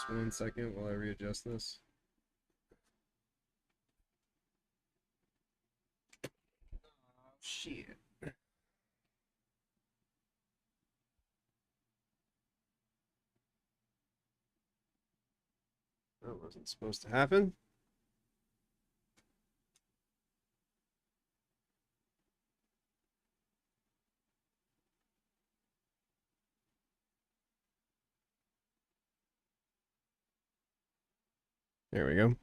Just 1 second while I readjust this. Oh, shit. That wasn't supposed to happen. There we go.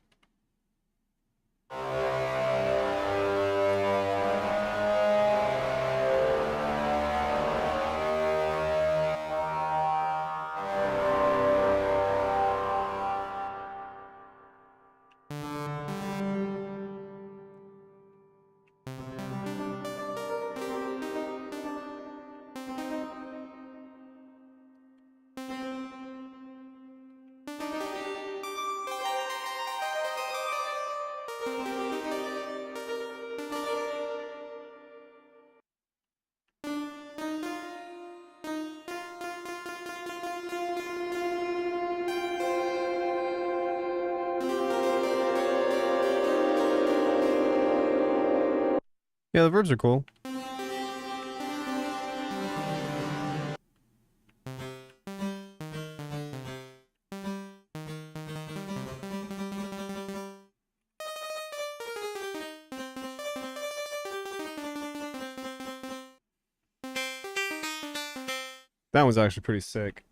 Yeah, the verbs are cool. That was actually pretty sick.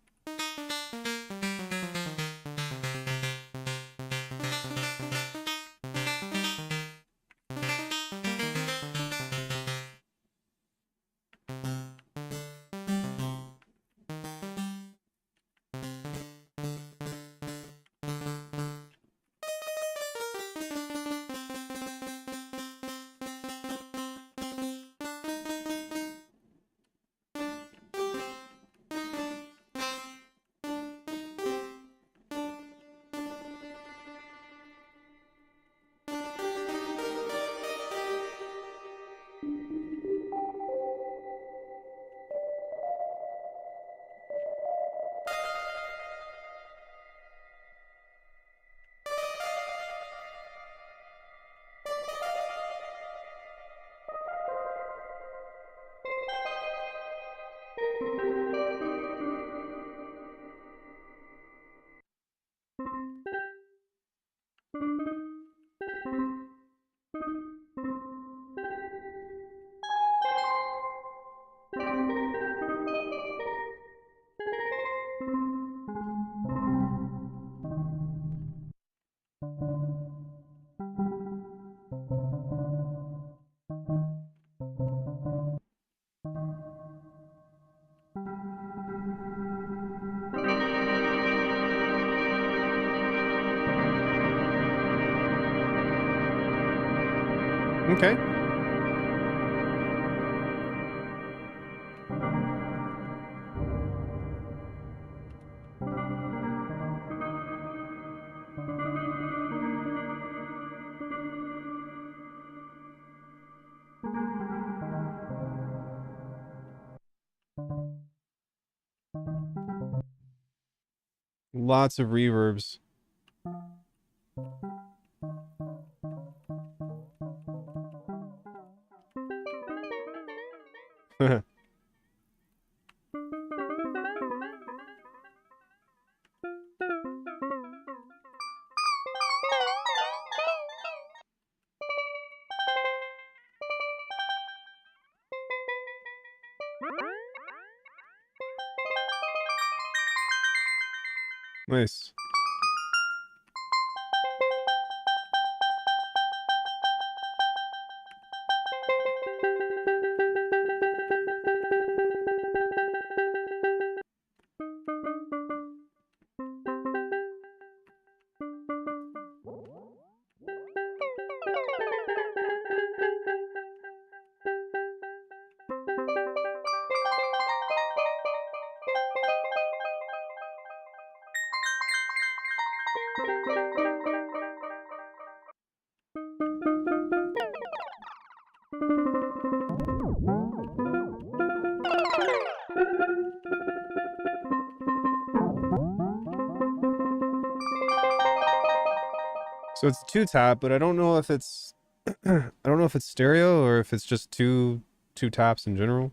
Okay. Lots of reverbs. Nice. So it's two tap, but I don't know if it's I don't know if it's stereo or if it's just two taps in general.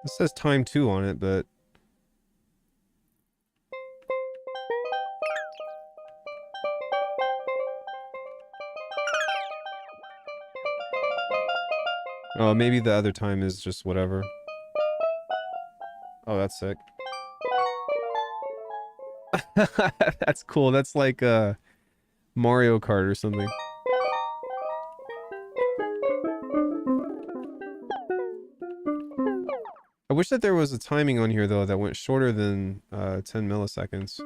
It says time 2 on it, but oh, maybe the other time is just whatever. Oh, that's sick. That's cool. That's like Mario Kart or something. I wish that there was a timing on here though that went shorter than 10 milliseconds.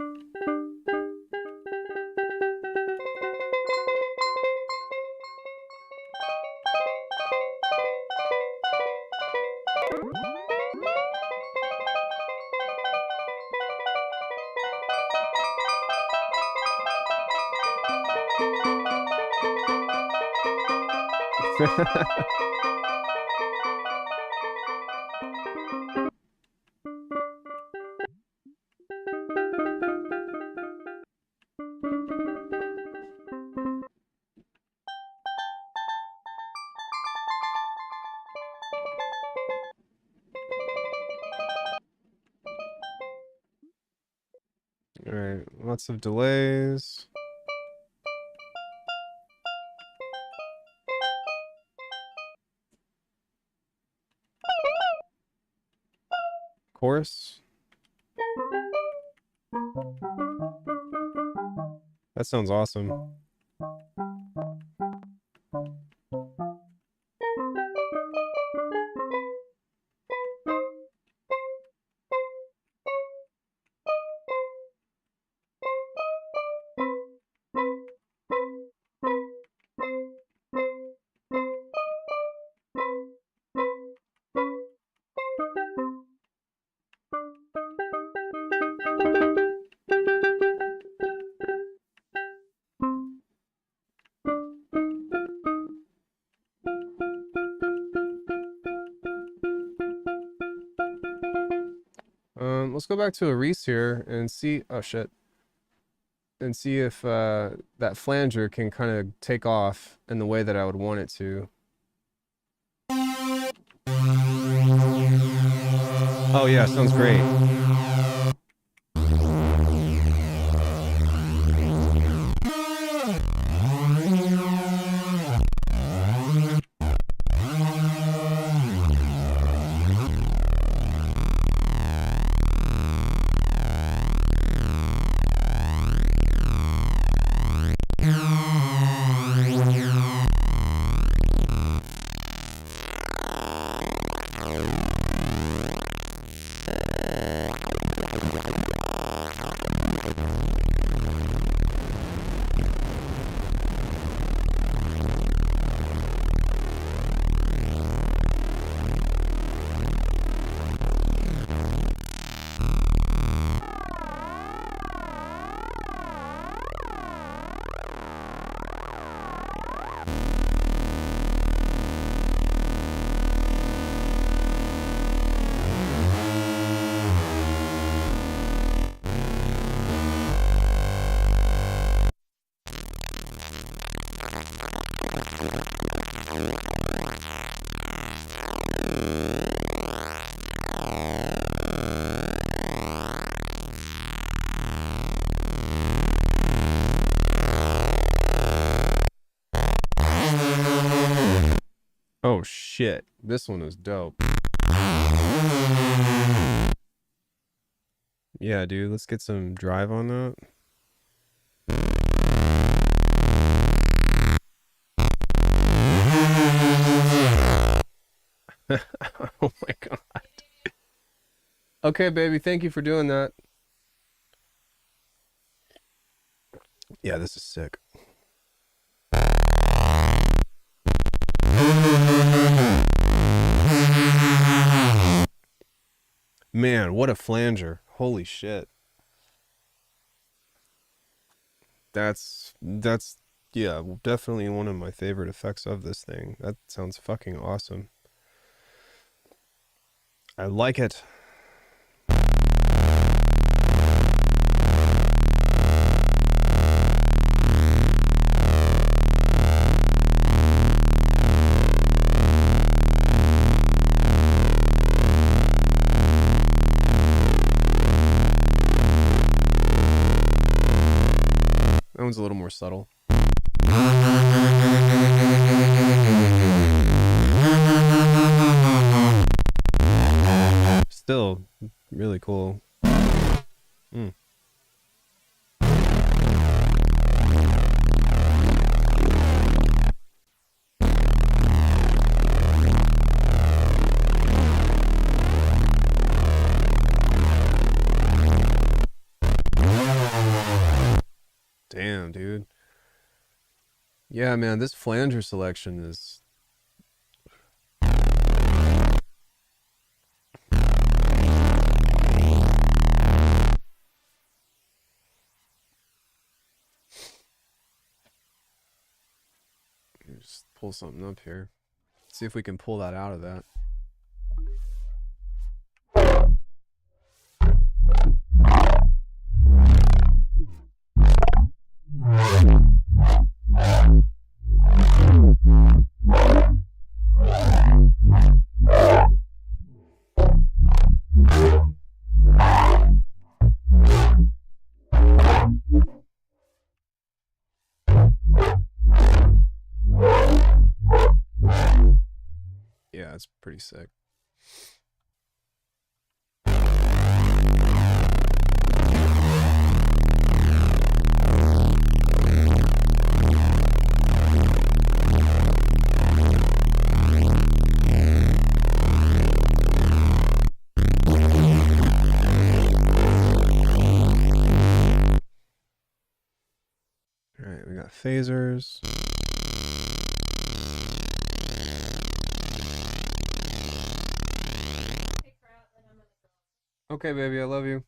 Alright, lots of delays. Chorus. That sounds awesome. Let's go back to a Reese here and see. Oh shit. And see if that flanger can kind of take off in the way that I would want it to. Oh yeah, sounds great. Oh shit, this one is dope. Yeah, dude, let's get some drive on that. Oh my god. Okay, baby, thank you for doing that. Yeah, this is sick. Man, what a flanger. Holy shit. That's yeah, definitely one of my favorite effects of this thing. That sounds fucking awesome. I like it. That one's a little more subtle. Still really cool. Mm. Damn, dude. Yeah, man, this flanger selection is... Just pull something up here. See if we can pull that out of that. Yeah, it's pretty sick. Alright, we got phasers. Okay, baby, I love you.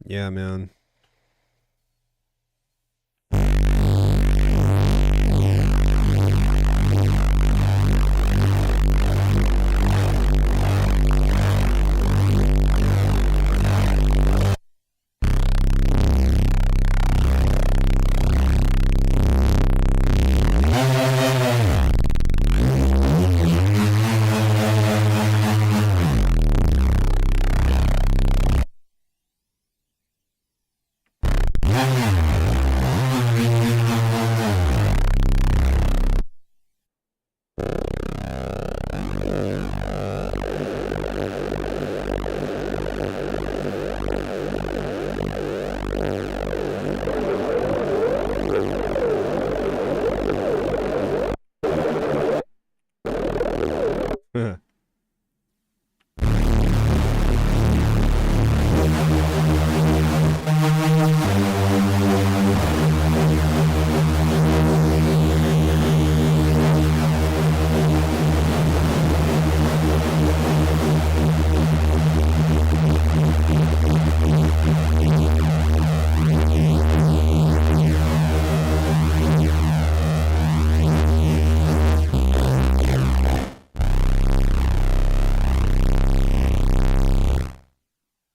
Yeah, man.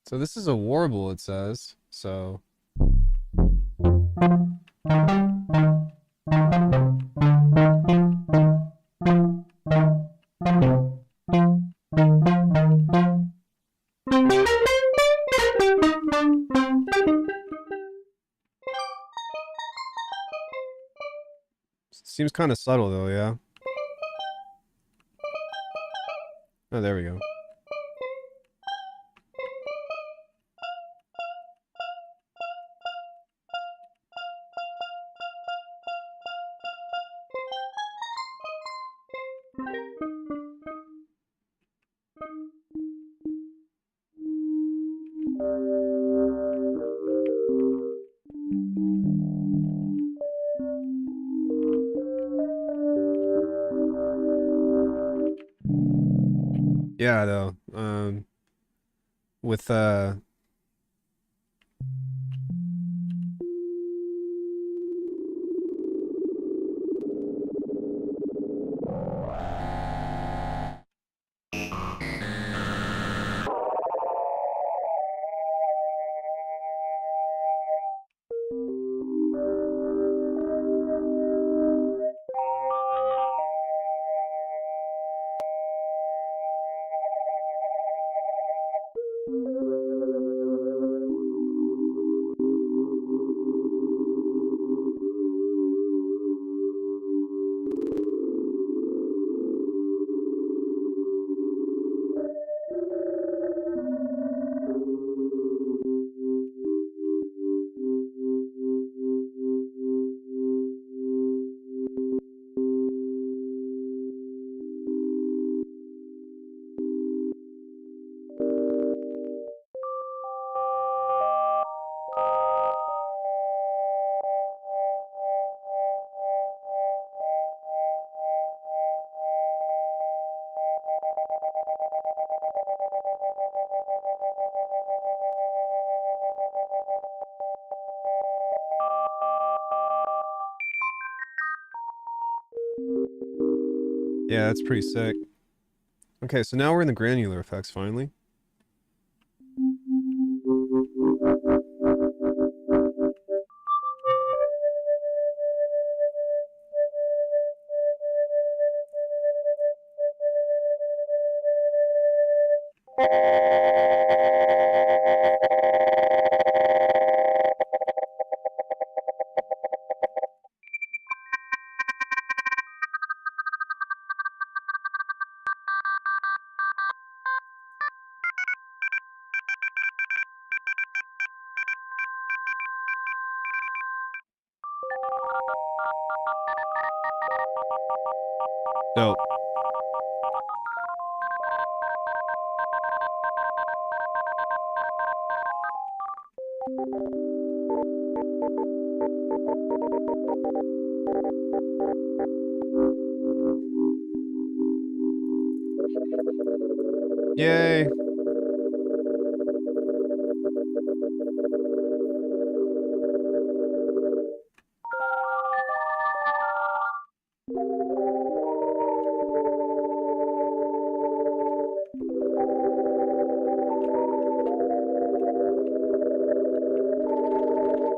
So this is a warble, it says. So... Seems kind of subtle though, yeah? Oh, there we go. Yeah, though. With yeah, that's pretty sick. Okay, so now we're in the granular effects finally. Dope. Yay.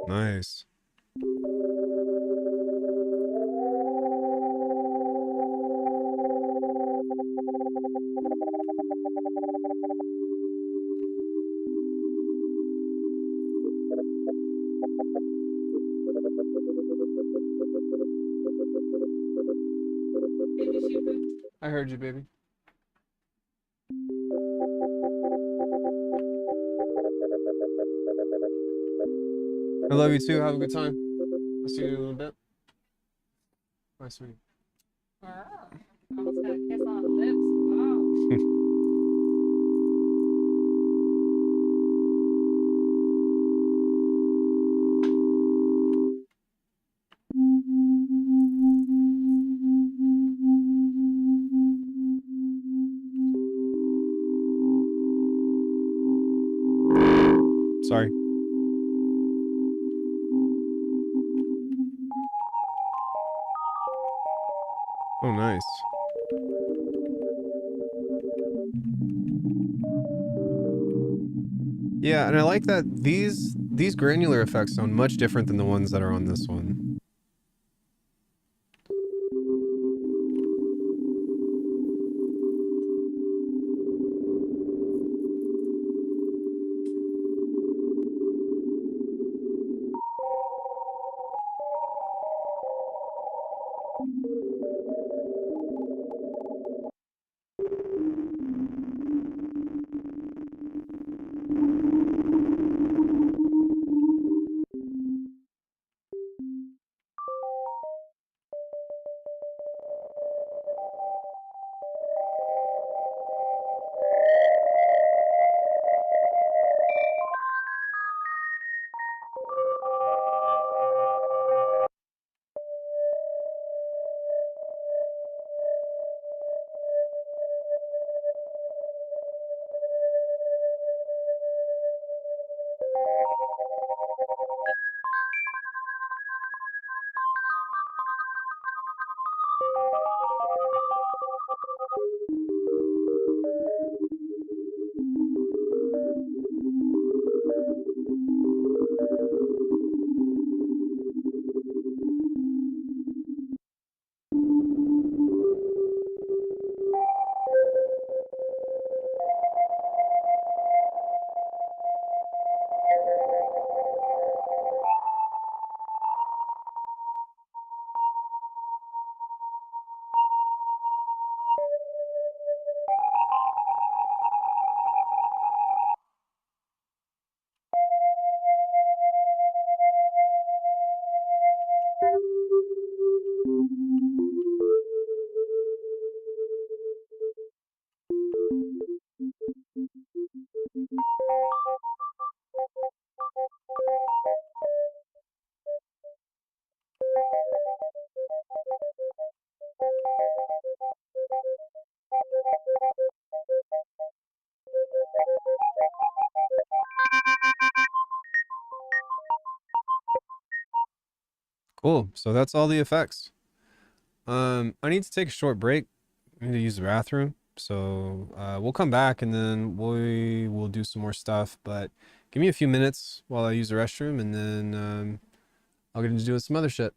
Nice. I heard you, baby. I love you too. Have a good time. I'll see you in a little bit. Bye, sweetie. Almost got a kiss on the lips. Wow. Sorry. Oh, nice. Yeah, and I like that these granular effects sound much different than the ones that are on this one. Cool. So that's all the effects. I need to take a short break. I need to use the bathroom. So we'll come back and then we will do some more stuff. But give me a few minutes while I use the restroom, and then I'll get into doing some other shit.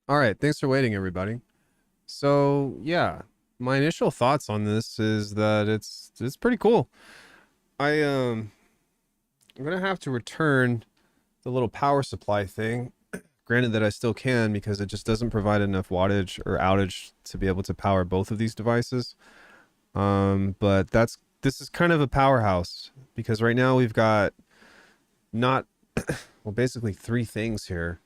All right, thanks for waiting, everybody. So yeah, my initial thoughts on this is that it's pretty cool. I'm gonna have to return the little power supply thing. Granted that I still can because it just doesn't provide enough wattage or outage to be able to power both of these devices. But this is kind of a powerhouse because right now we've got not well basically three things here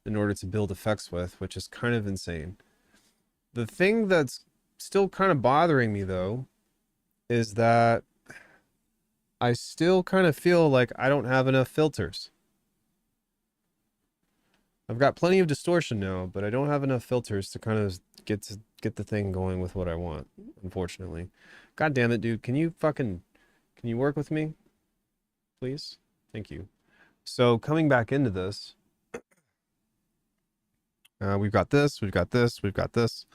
in order to build effects with, which is kind of insane. The thing that's still kind of bothering me though is that I still kind of feel like I don't have enough filters. I've got plenty of distortion now, but I don't have enough filters to kind of get the thing going with what I want, unfortunately. God damn it, dude. Can you work with me, please? Thank you. So coming back into this, we've got this, we've got this, we've got this.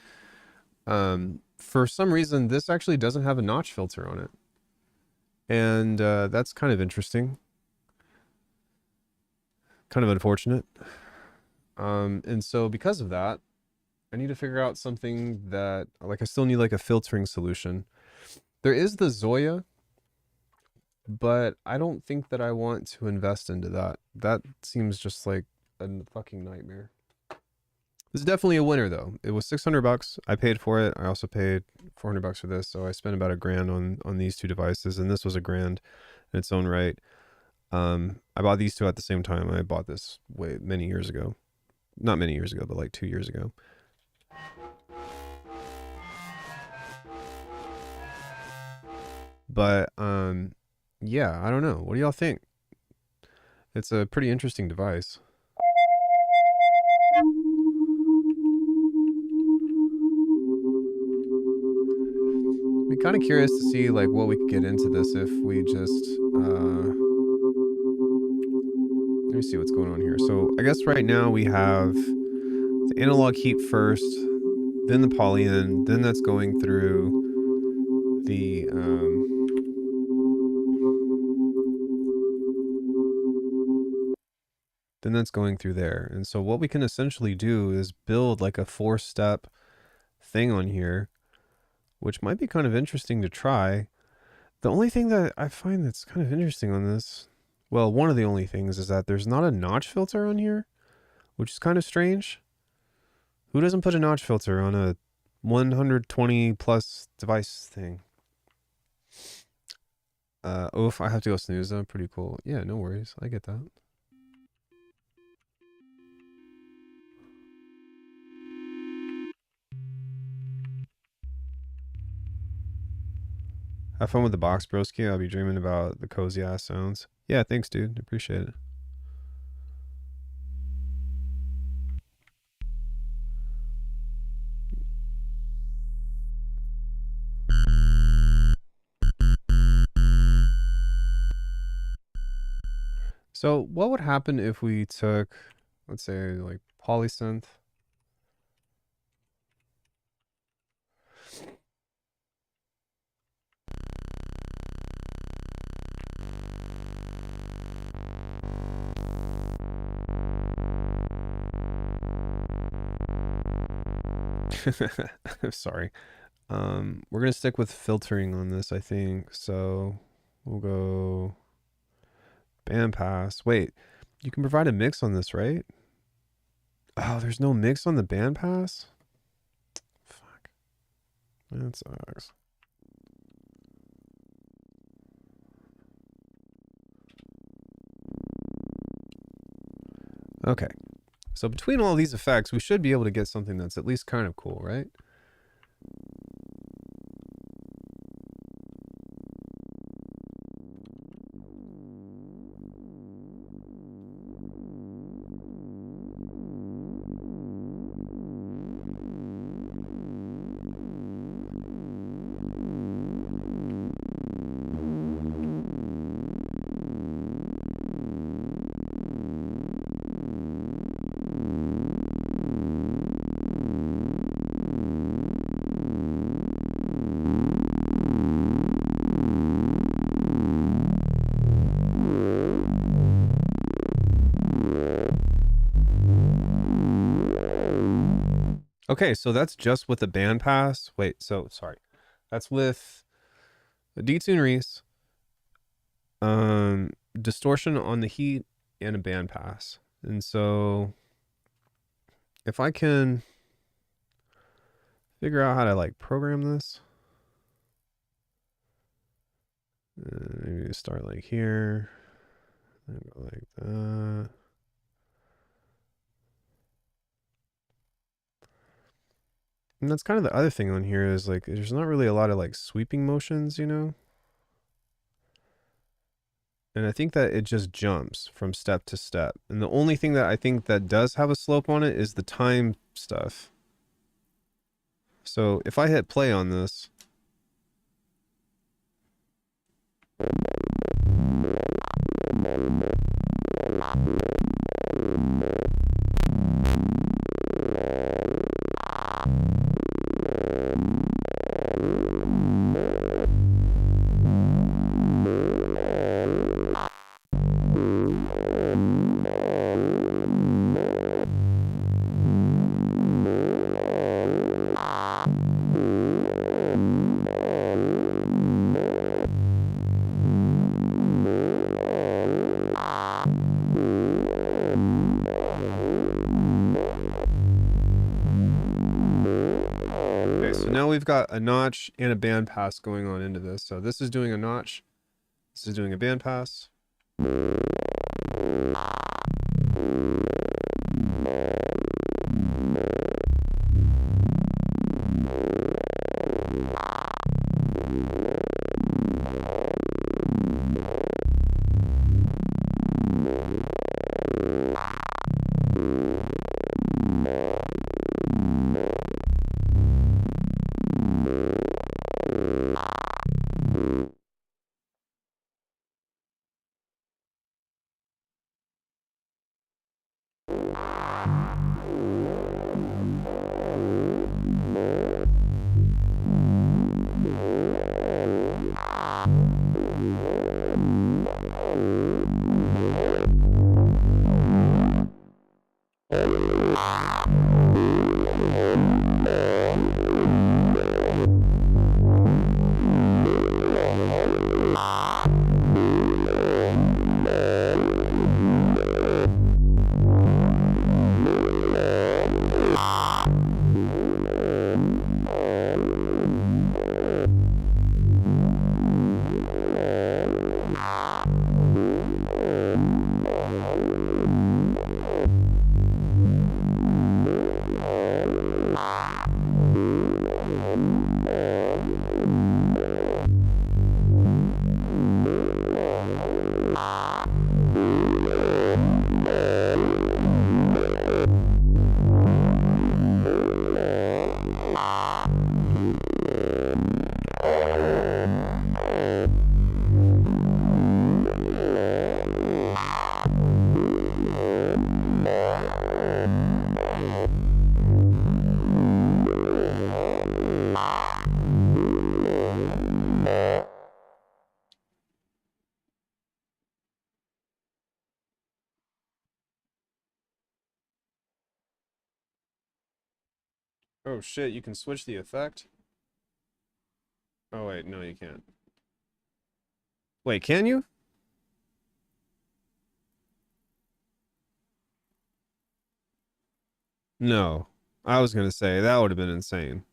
For some reason, this actually doesn't have a notch filter on it. And that's kind of interesting. Kind of unfortunate. And so because of that, I need to figure out something that, like, I still need like a filtering solution. There is the Zoya, but I don't think that I want to invest into that. That seems just like a fucking nightmare. This is definitely a winner though. It was $600. I paid for it. I also paid $400 for this, so I spent about $1,000 on these two devices, and this was $1,000 in its own right. I bought these two at the same time. I bought this way many years ago. Not many years ago, but like 2 years ago. But yeah, I don't know. What do y'all think? It's a pretty interesting device. Be kind of curious to see like what we could get into this if we just let me see what's going on here. So I guess right now we have the analog heat first, then the polyen, then that's going through the then that's going through there. And so what we can essentially do is build like a 4-step thing on here, which might be kind of interesting to try. The only thing that I find that's kind of interesting on this, well, one of the only things is that there's not a notch filter on here, which is kind of strange. Who doesn't put a notch filter on a 120 plus device thing? Oh, if I have to go snooze though, pretty cool. Yeah, no worries. I get that. Have fun with the box, broski. I'll be dreaming about the cozy ass sounds. Yeah, thanks, dude. Appreciate it. So, what would happen if we took, let's say, like polysynth? Sorry. We're gonna stick with filtering on this, I think. So we'll go bandpass. Wait, you can provide a mix on this, right? Oh, there's no mix on the bandpass? Fuck. That sucks. Okay. So between all these effects, we should be able to get something that's at least kind of cool, right? Okay, so that's just with the bandpass. Wait, so sorry. That's with a detune Reese, distortion on the heat, and a bandpass. And so if I can figure out how to like program this, maybe start like here, and go like that. And that's kind of the other thing on here is like there's not really a lot of like sweeping motions, you know? And I think that it just jumps from step to step. And the only thing that I think that does have a slope on it is the time stuff. So if I hit play on this, okay, so now we've got a notch and a band pass going on into this. So this is doing a notch, this is doing a band pass. Oh shit, you can switch the effect? Oh wait, no you can't. Wait, can you? No. I was gonna say, that would have been insane.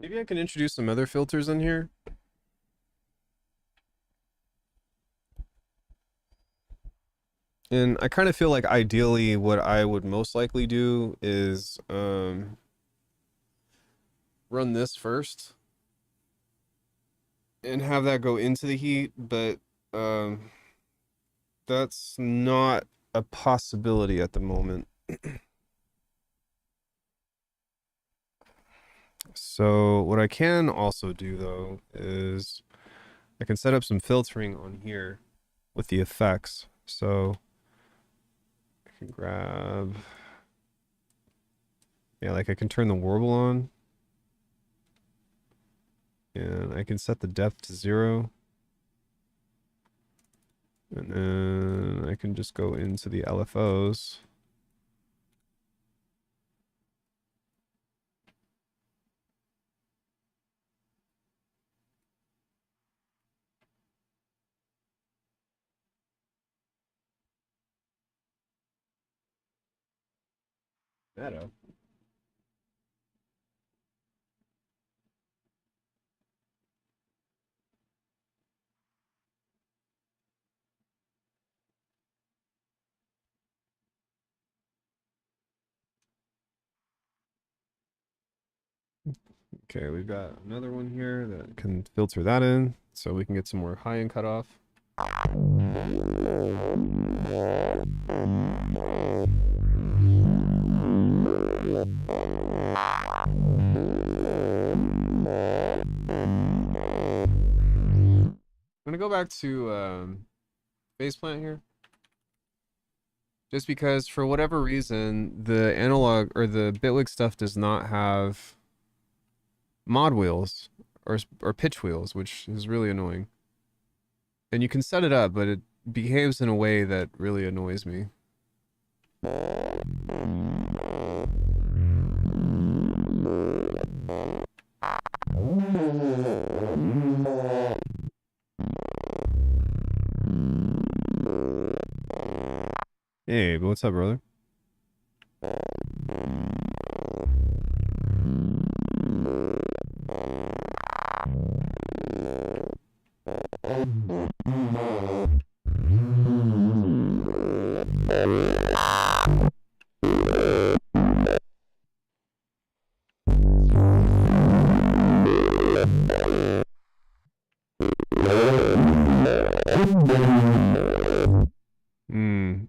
Maybe I can introduce some other filters in here. And I kind of feel like ideally what I would most likely do is run this first and have that go into the heat, but um, that's not a possibility at the moment. So what I can also do though is I can set up some filtering on here with the effects. So I can grab, yeah, like I can turn the warble on and I can set the depth to 0. And then I can just go into the LFOs. Meta. Okay, we've got another one here that can filter that in so we can get some more high-end cutoff. I'm gonna go back to base plant here. Just because for whatever reason, the analog or the Bitwig stuff does not have mod wheels or pitch wheels, which is really annoying. And you can set it up, but it behaves in a way that really annoys me. Hey, but what's up, brother? Hmm.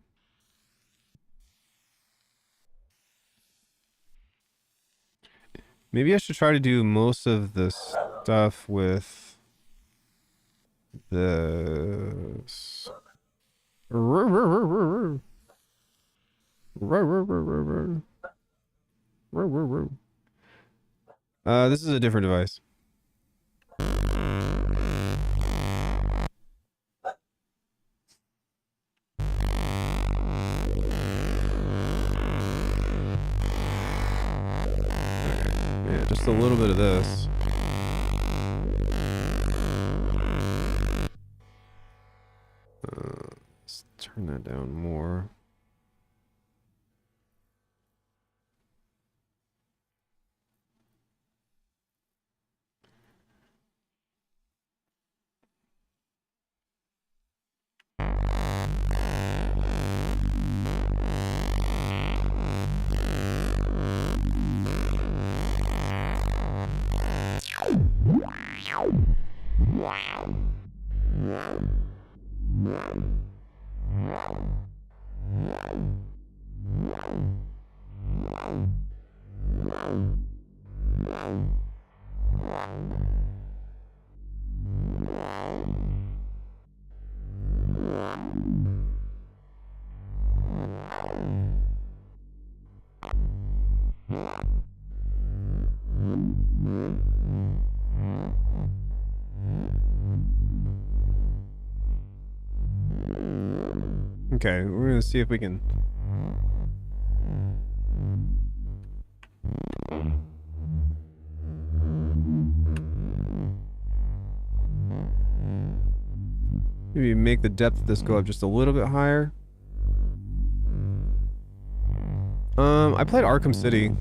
Maybe I should try to do most of the stuff with this. This is a different device. Yeah, just a little bit of this. Let's turn that down more. Okay, we're gonna see if we can. Maybe make the depth of this go up just a little bit higher. I played Arkham City.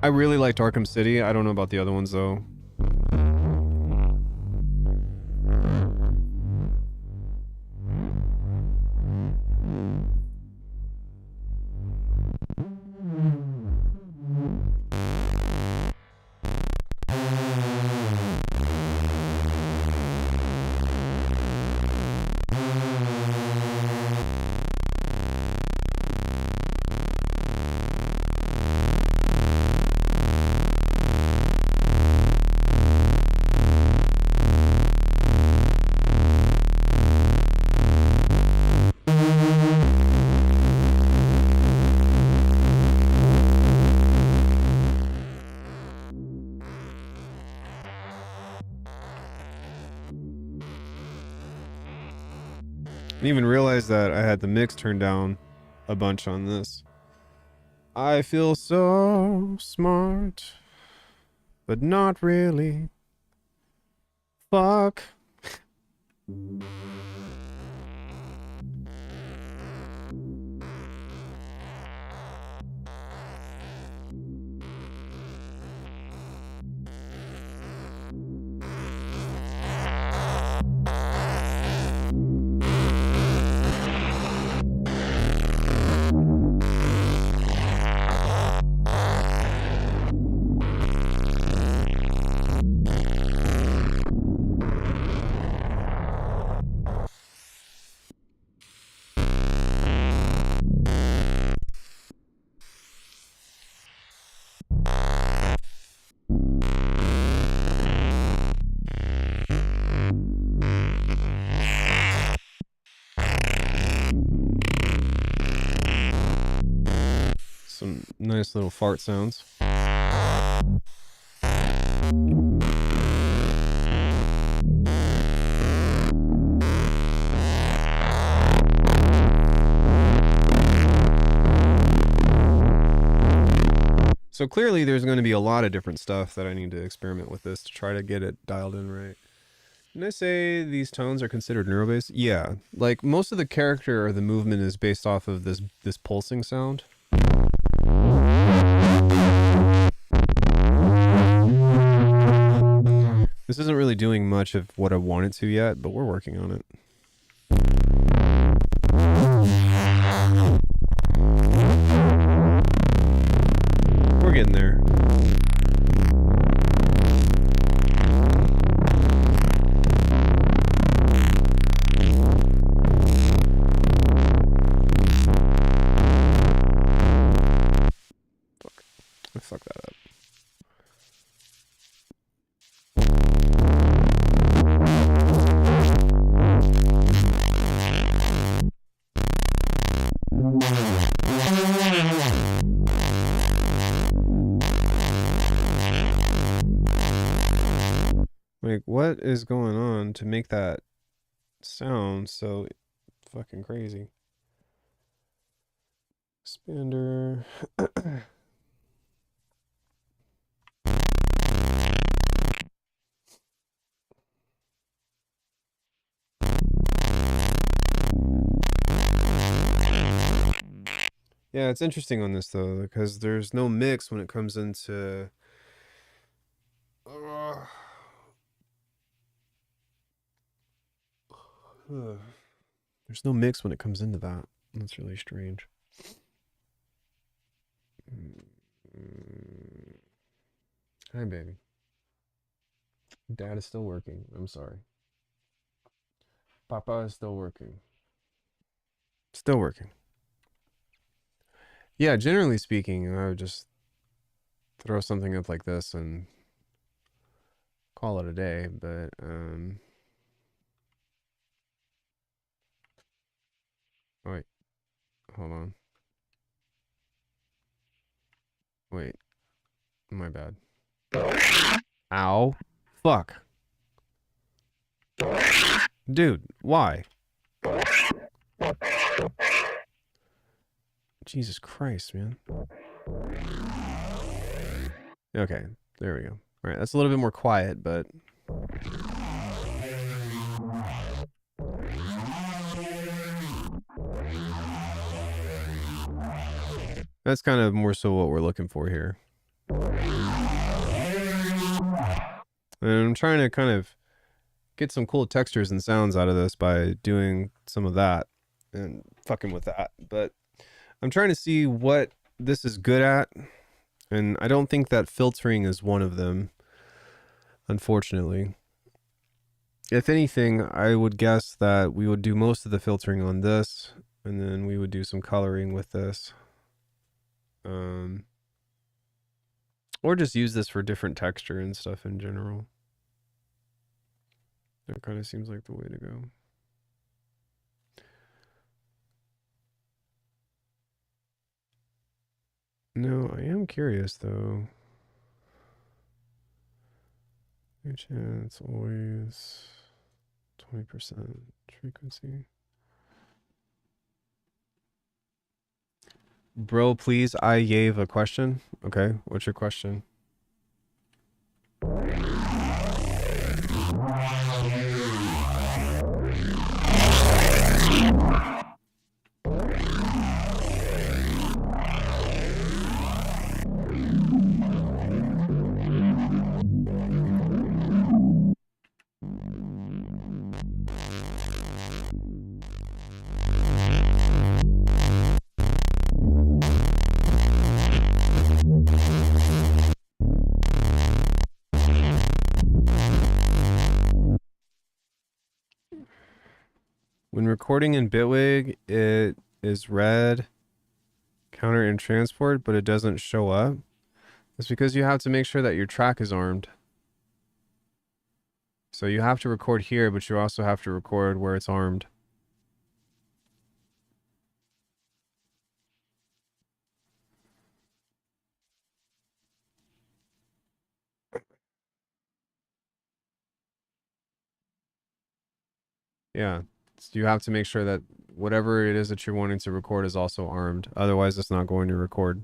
I really liked Arkham City. I don't know about the other ones though. I didn't even realize that I had the mix turned down a bunch on this. I feel so smart, but not really. Fuck. Some nice little fart sounds. So clearly there's going to be a lot of different stuff that I need to experiment with this to try to get it dialed in right. Didn't I say these tones are considered neurobased? Yeah. Like most of the character or the movement is based off of this pulsing sound. This isn't really doing much of what I want it to yet, but we're working on it. We're getting there. Fuck. I fucked that up. Like, what is going on to make that sound so fucking crazy? Expander. Yeah, it's interesting on this though, because there's no mix when it comes into. There's no mix when it comes into that. That's really strange. Hi, baby. Dad is still working. I'm sorry. Papa is still working. Still working. Yeah, generally speaking, I would just throw something up like this and call it a day. But wait, hold on. Wait, my bad. Ow, fuck, dude, why? Jesus Christ, man. Okay, there we go. All right, that's a little bit more quiet, but that's kind of more so what we're looking for here. And I'm trying to kind of get some cool textures and sounds out of this by doing some of that and fucking with that. But I'm trying to see what this is good at, and I don't think that filtering is one of them, unfortunately. If anything, I would guess that we would do most of the filtering on this, and then we would do some coloring with this. Um, or just use this for different texture and stuff in general. That kind of seems like the way to go. No, I am curious though. Your chance always 20% frequency. Bro, please, I gave a question. Okay, what's your question? When recording in Bitwig, it is red, counter, and transport, but it doesn't show up. It's because you have to make sure that your track is armed. So you have to record here, but you also have to record where it's armed. Yeah. So you have to make sure that whatever it is that you're wanting to record is also armed. Otherwise, it's not going to record.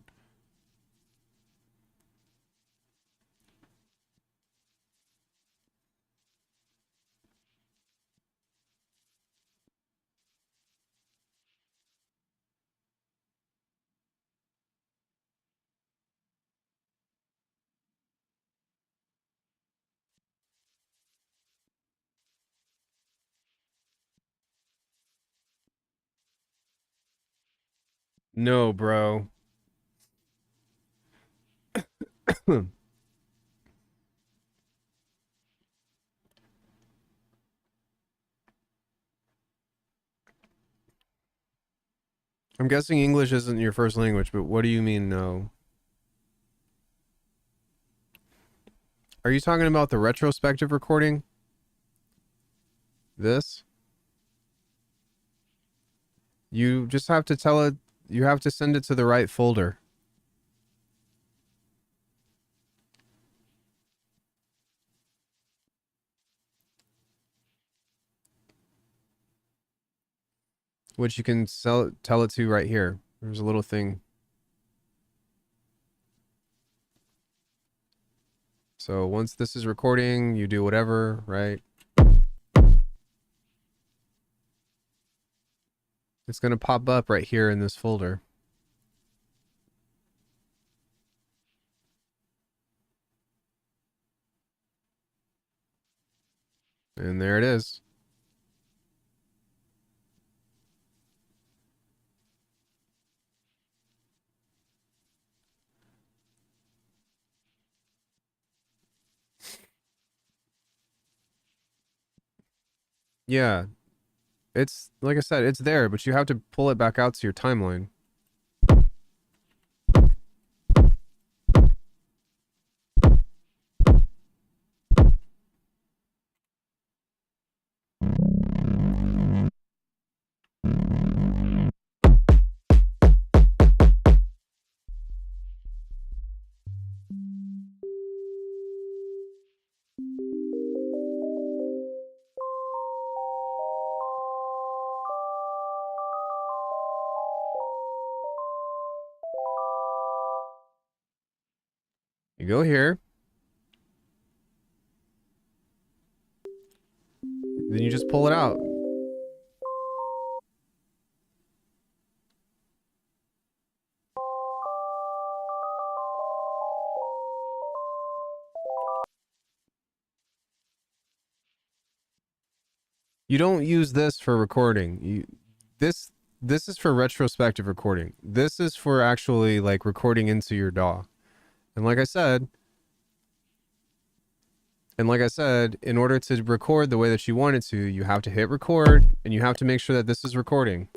No, bro. I'm guessing English isn't your first language, but what do you mean no? Are you talking about the retrospective recording? This? You just have to tell it, you have to send it to the right folder, which you can tell it to right here. There's a little thing. So once this is recording, you do whatever, right? It's going to pop up right here in this folder. And there it is. Yeah, it's like I said, it's there, but you have to pull it back out to your timeline. You go here, then you just pull it out. You don't use this for recording. This this is for retrospective recording. This is for actually like recording into your DAW. And like I said, in order to record the way that you want it to, you have to hit record and you have to make sure that this is recording.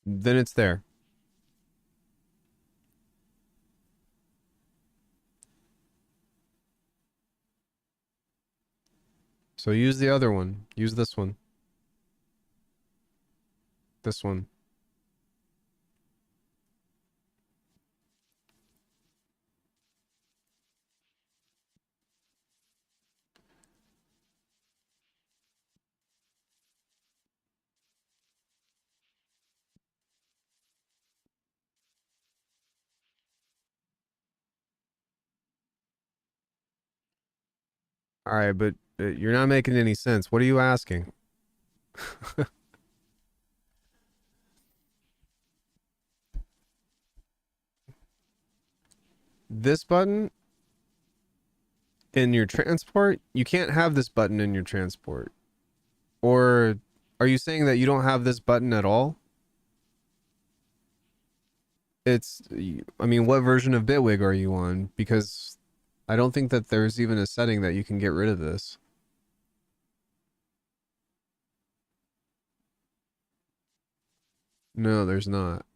Then it's there. So use the other one. Use this one. This one. All right, but you're not making any sense. What are you asking? This button in your transport, you can't have this button in your transport. Or are you saying that you don't have this button at all? It's, I mean, what version of Bitwig are you on? Because I don't think that there's even a setting that you can get rid of this. No, there's not.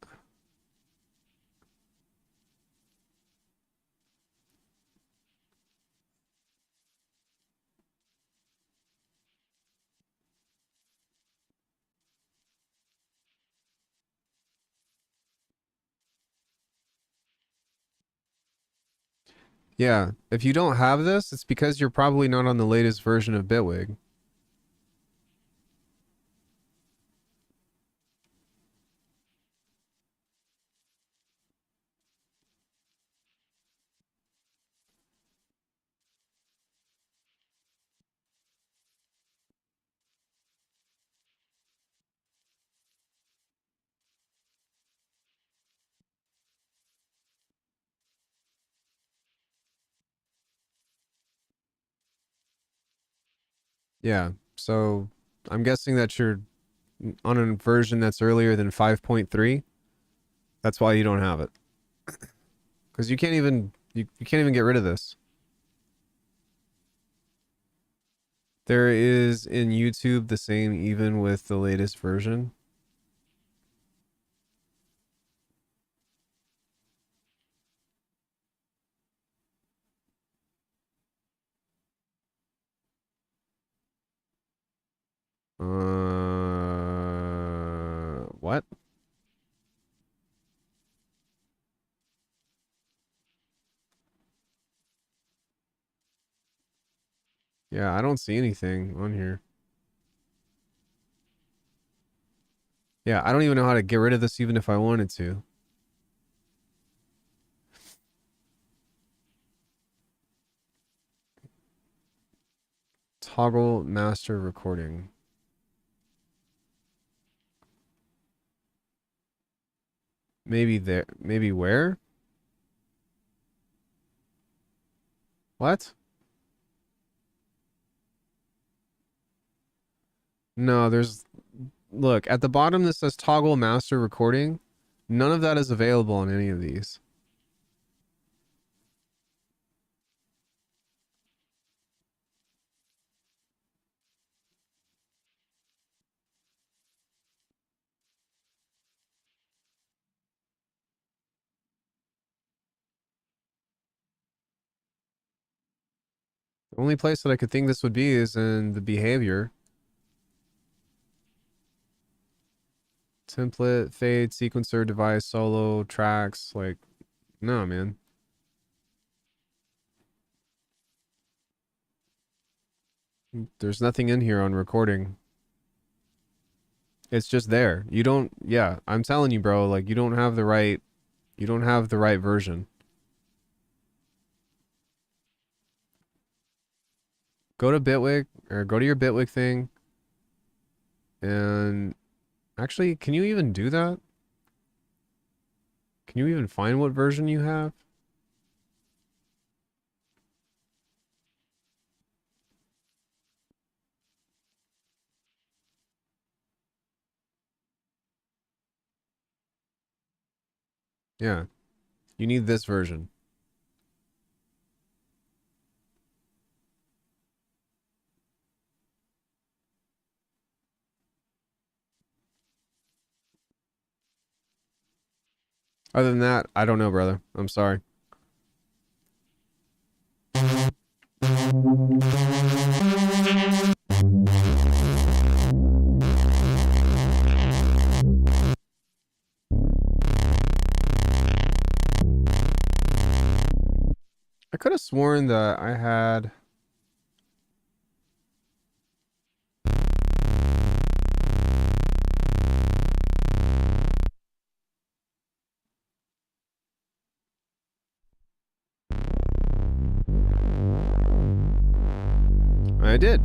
Yeah, if you don't have this, it's because you're probably not on the latest version of Bitwig. Yeah, so I'm guessing that you're on a version that's earlier than 5.3. That's why you don't have it. Because you can't even get rid of this. There is in YouTube the same even with the latest version. What? Yeah, I don't see anything on here. Yeah, I don't even know how to get rid of this even if I wanted to. Toggle master recording. Maybe there, maybe where? What? No, there's, look, at the bottom this says toggle master recording. None of that is available on any of these. The only place that I could think this would be is in the behavior. Template, fade, sequencer, device, solo, tracks. Like, no, man. There's nothing in here on recording. It's just there. You don't, yeah, I'm telling you, bro, like you don't have the right version. Go to Bitwig or go to your Bitwig thing and actually, can you even do that? Can you even find what version you have? Yeah, you need this version. Other than that, I don't know, brother. I'm sorry. I could have sworn that I had. I did.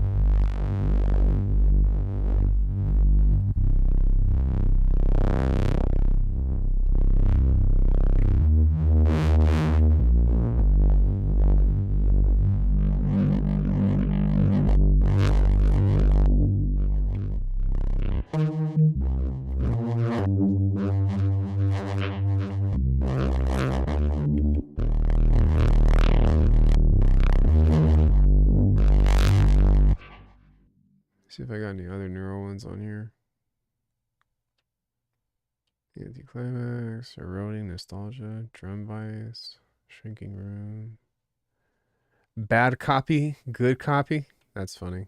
See if I got any other neural ones on here. Anticlimax, eroding nostalgia, drum bias, shrinking room. Bad copy, good copy. That's funny.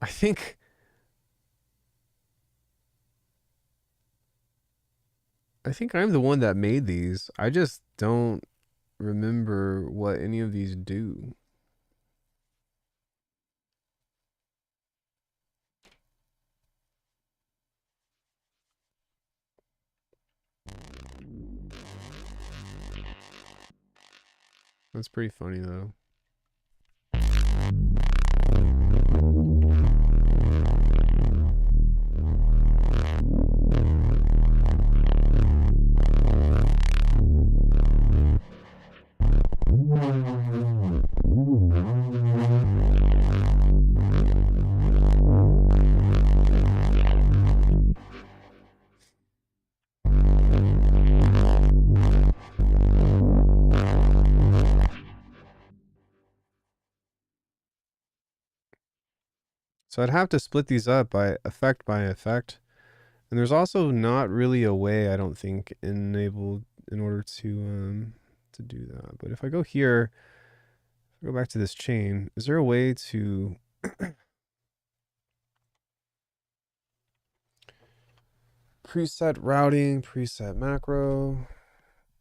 I think I'm the one that made these. I just don't remember what any of these do. That's pretty funny though. So I'd have to split these up by effect. And there's also not really a way, I don't think, enabled in order to do that. But if I go here, go back to this chain, is there a way to preset routing, preset macro,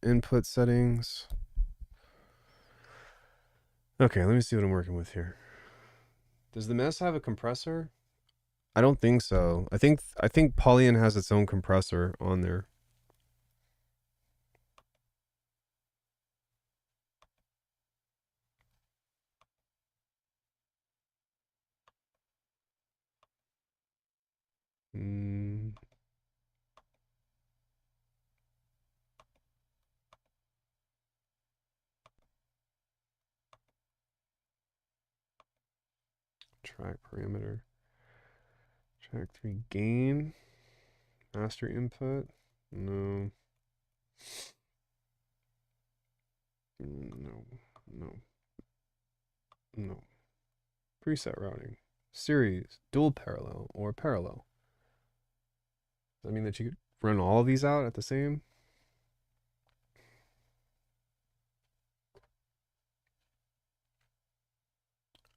input settings? Okay, let me see what I'm working with here. Does the mess have a compressor? I don't think so. I think Pollyan has its own compressor on there. Mm, track parameter. Track 3 gain. Master input. No. No. No. No. Preset routing. Series, dual parallel, or parallel. Does that mean that you could run all of these out at the same?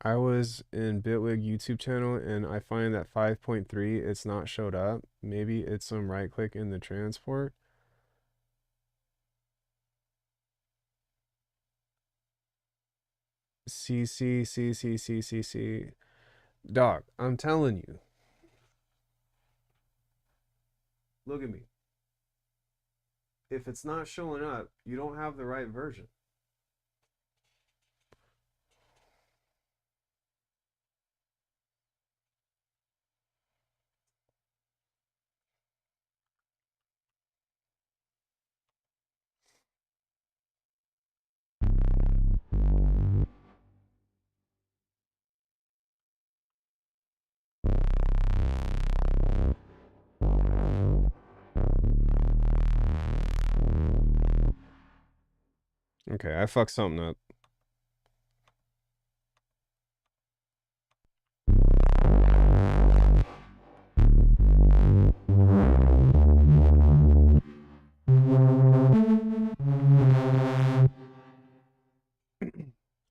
I was in Bitwig YouTube channel and I find that 5.3 it's not showed up. Maybe it's some right click in the transport. C. Dog, I'm telling you. Look at me. If it's not showing up, you don't have the right version. Okay, I fucked something up.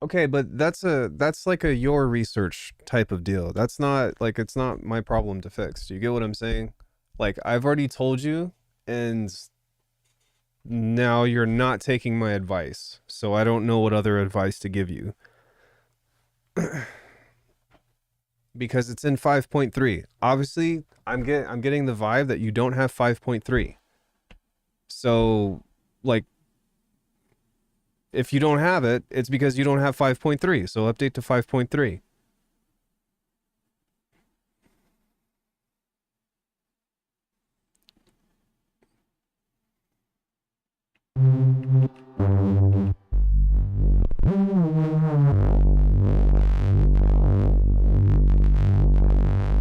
Okay, but that's like a your research type of deal. That's not like it's not my problem to fix. Do you get what I'm saying? Like I've already told you and now you're not taking my advice. So I don't know what other advice to give you because it's in 5.3. Obviously, I'm getting the vibe that you don't have 5.3. So like if you don't have it, it's because you don't have 5.3. So update to 5.3.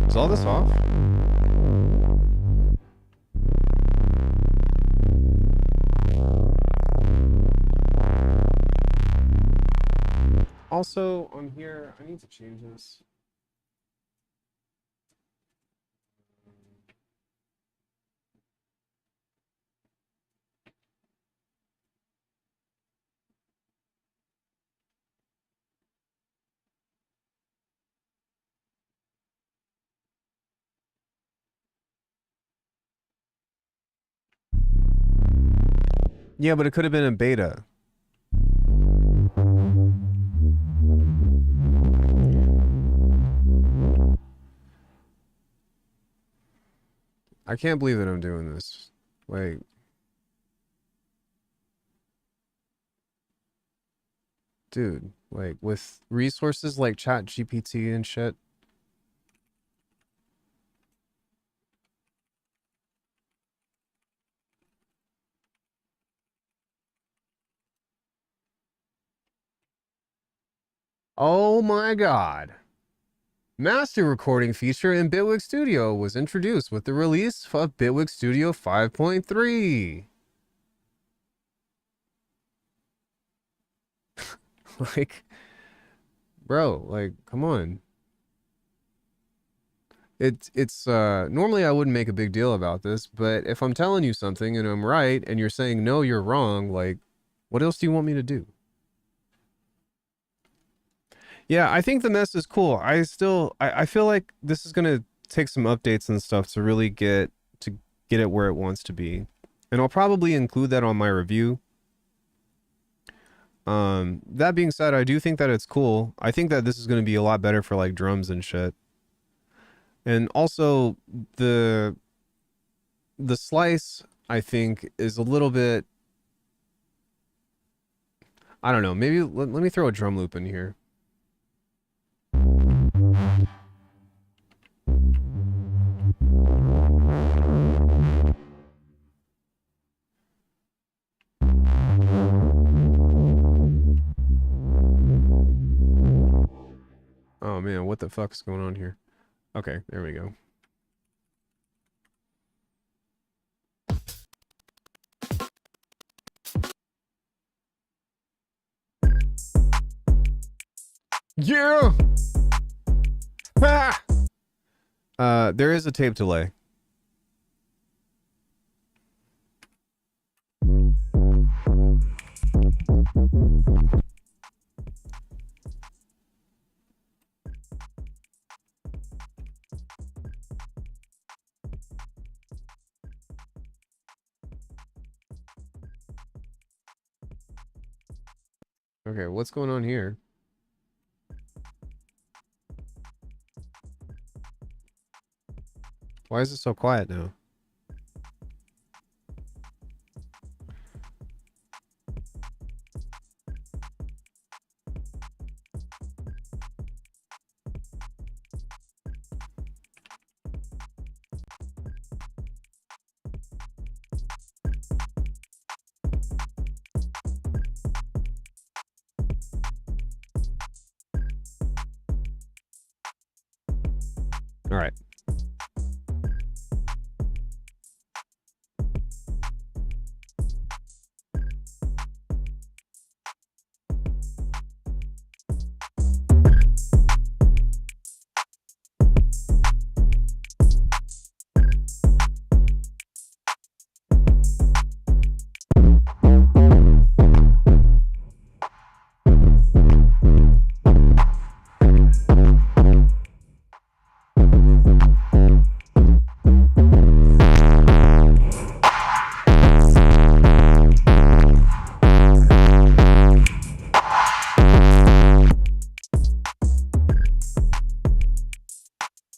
Is all this off? Also, on here, I need to change this. Yeah, but it could have been a beta. I can't believe that I'm doing this. Like, dude, like with resources like Chat GPT and shit. Oh my god. Master recording feature in Bitwig Studio was introduced with the release of Bitwig Studio 5.3. Like, bro, like, come on. It's normally I wouldn't make a big deal about this, but if I'm telling you something and I'm right and you're saying no, you're wrong, like what else do you want me to do? Yeah, I think the mess is cool. I feel like this is gonna take some updates and stuff to really get it where it wants to be. And I'll probably include that on my review. That being said, I do think that it's cool. I think that this is gonna be a lot better for like drums and shit. And also the the slice I think is a little bit I don't know, maybe let me throw a drum loop in here. Oh man, what the fuck is going on here? Okay, there we go. Yeah. Ha! There is a tape delay. Okay, what's going on here? Why is it so quiet now? All right.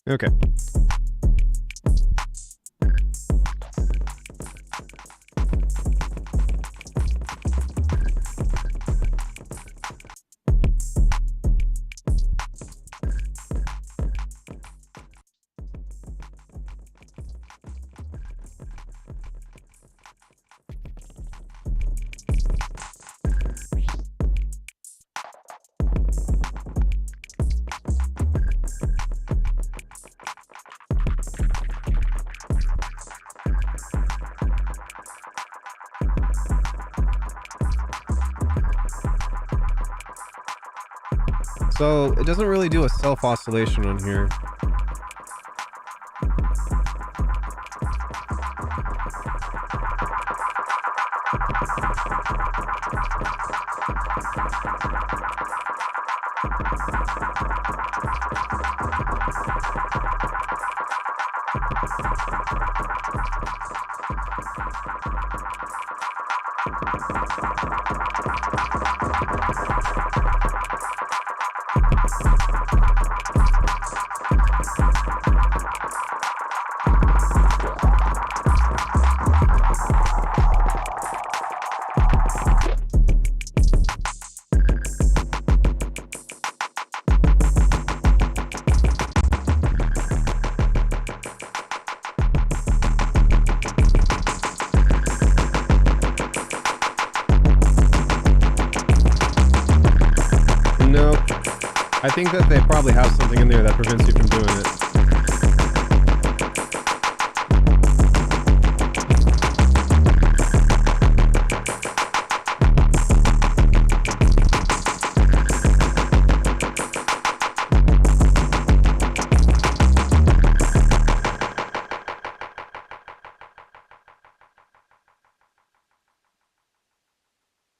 Okay. So it doesn't really do a self-oscillation on here. No, I think that they probably have something in there that prevents you from doing it.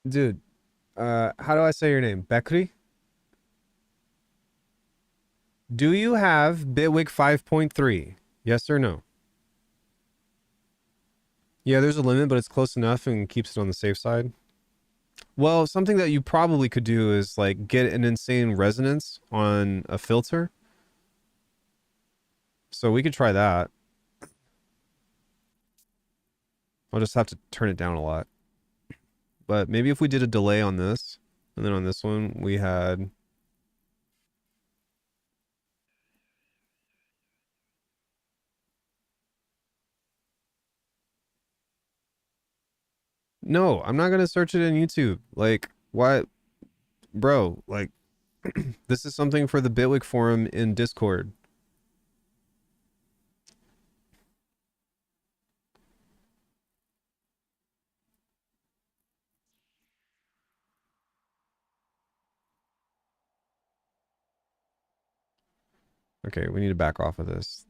Dude, how do I say your name? Bekri? Do you have Bitwig 5.3? Yes or no? Yeah, there's a limit, but it's close enough and keeps it on the safe side. Well, something that you probably could do is like get an insane resonance on a filter. So we could try that. I'll just have to turn it down a lot. But maybe if we did a delay on this, and then on this one we had... No, I'm not gonna search it in YouTube. Like, what? Bro, like, this is something for the Bitwig forum in Discord. Okay, we need to back off of this.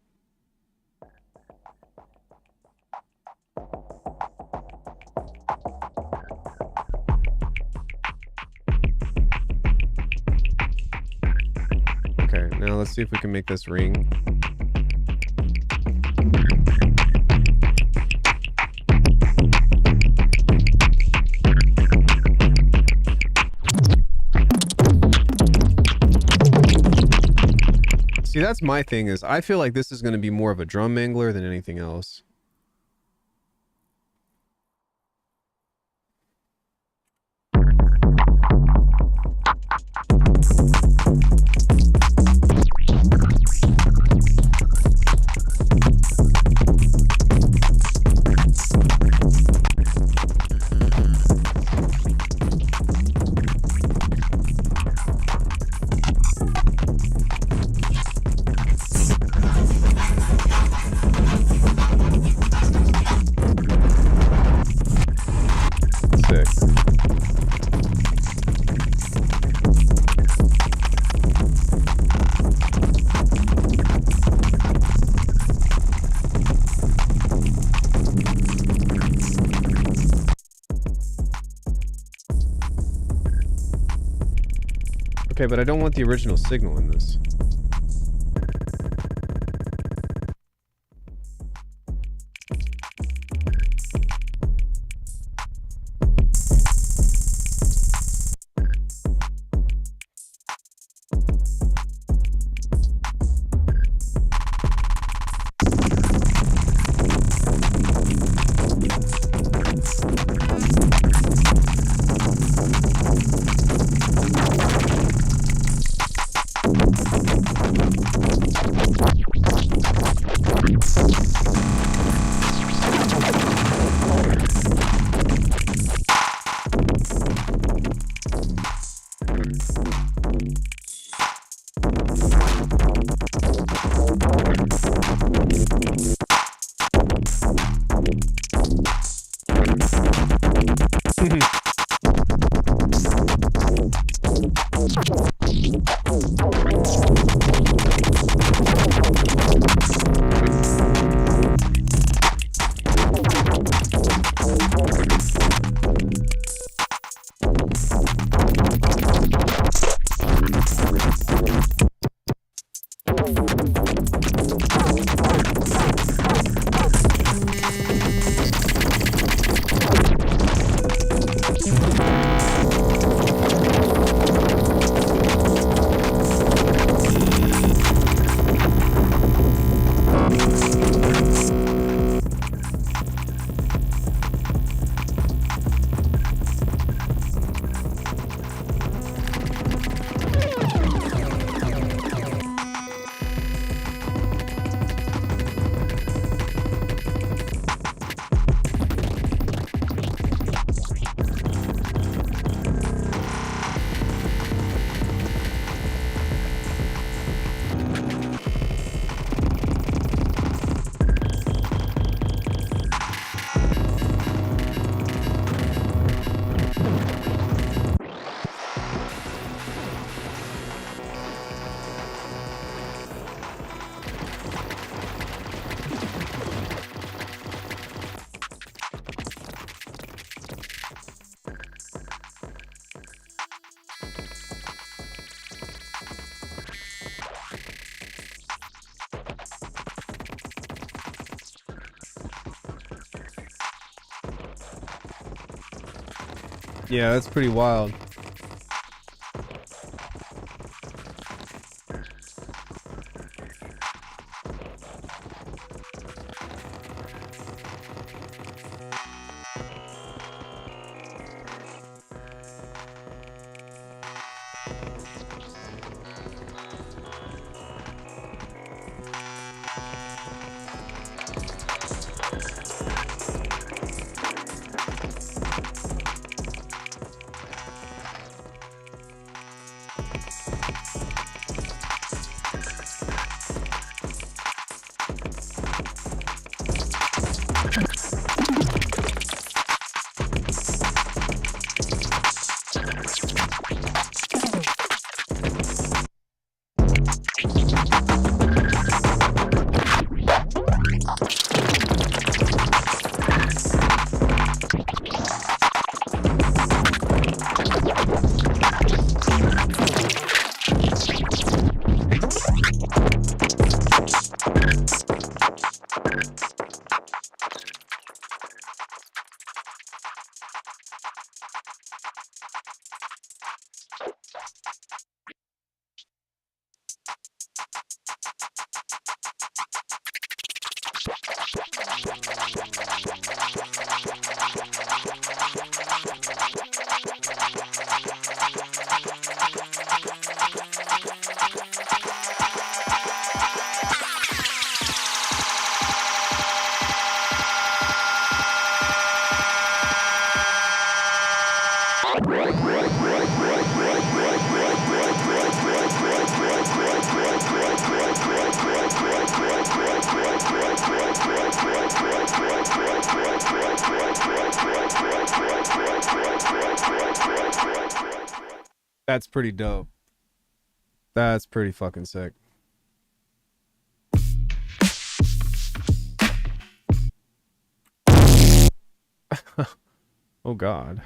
Okay, now let's see if we can make this ring. See, that's my thing is I feel like this is going to be more of a drum mangler than anything else. Sick. Okay, but I don't want the original signal in this. Yeah, that's pretty wild. That's pretty dope. That's pretty fucking sick. Oh God.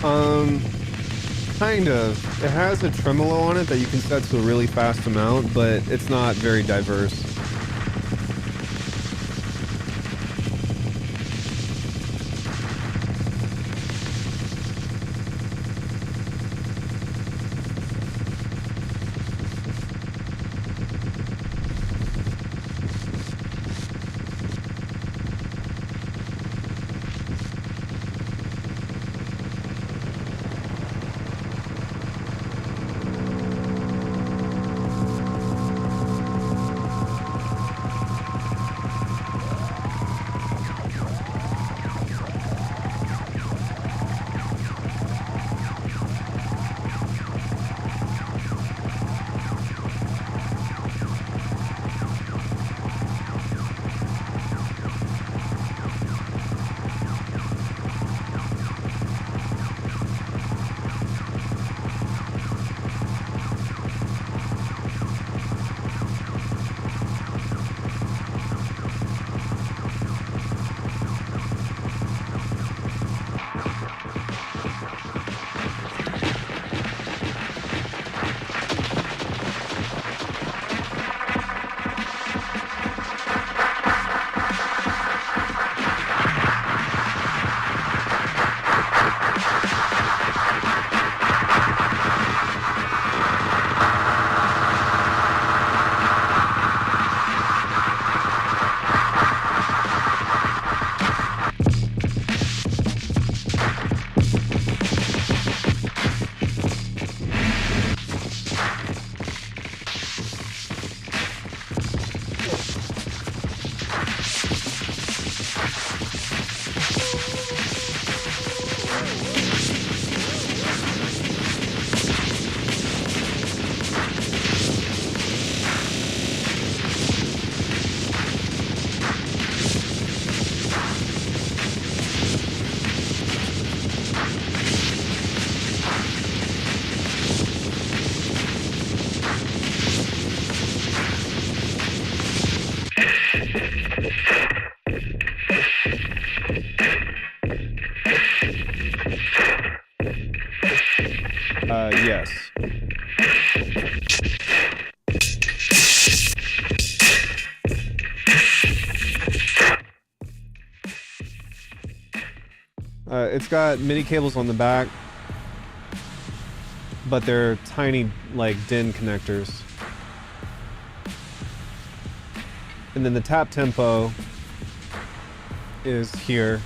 Um, kind of. It has a tremolo on it that you can set to a really fast amount, but it's not very diverse. Yes. It's got MIDI cables on the back, but they're tiny, like, DIN connectors. And then the tap tempo is here.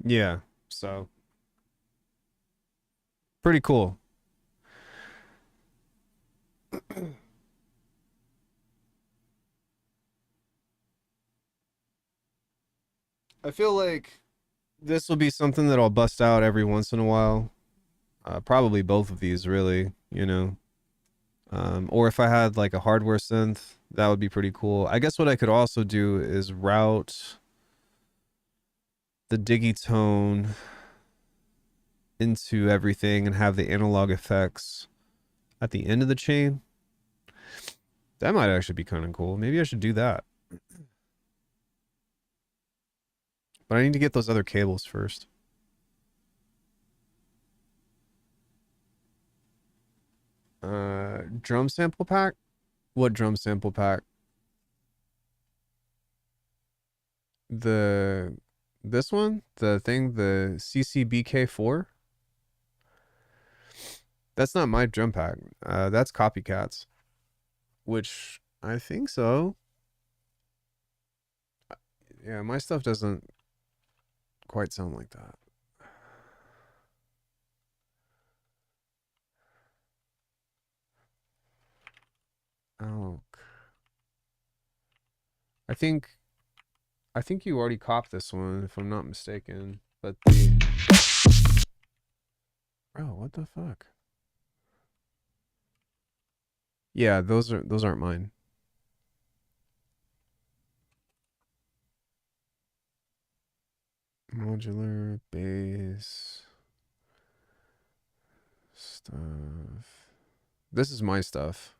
Yeah, so pretty cool. I feel like this will be something that I'll bust out every once in a while. Probably both of these, really, you know. Or if I had like a hardware synth, that would be pretty cool. I guess what I could also do is route the digitone into everything and have the analog effects at the end of the chain. That might actually be kind of cool. Maybe I should do that. But I need to get those other cables first. Drum sample pack? What drum sample pack? The this one? The thing, the CCBK4? That's not my drum pack. That's Copycats. Which I think so. Yeah, my stuff doesn't quite sound like that. Oh, I think I think you already copped this one, if I'm not mistaken. But the oh, what the fuck? Yeah, those aren't mine. Modular bass stuff. This is my stuff.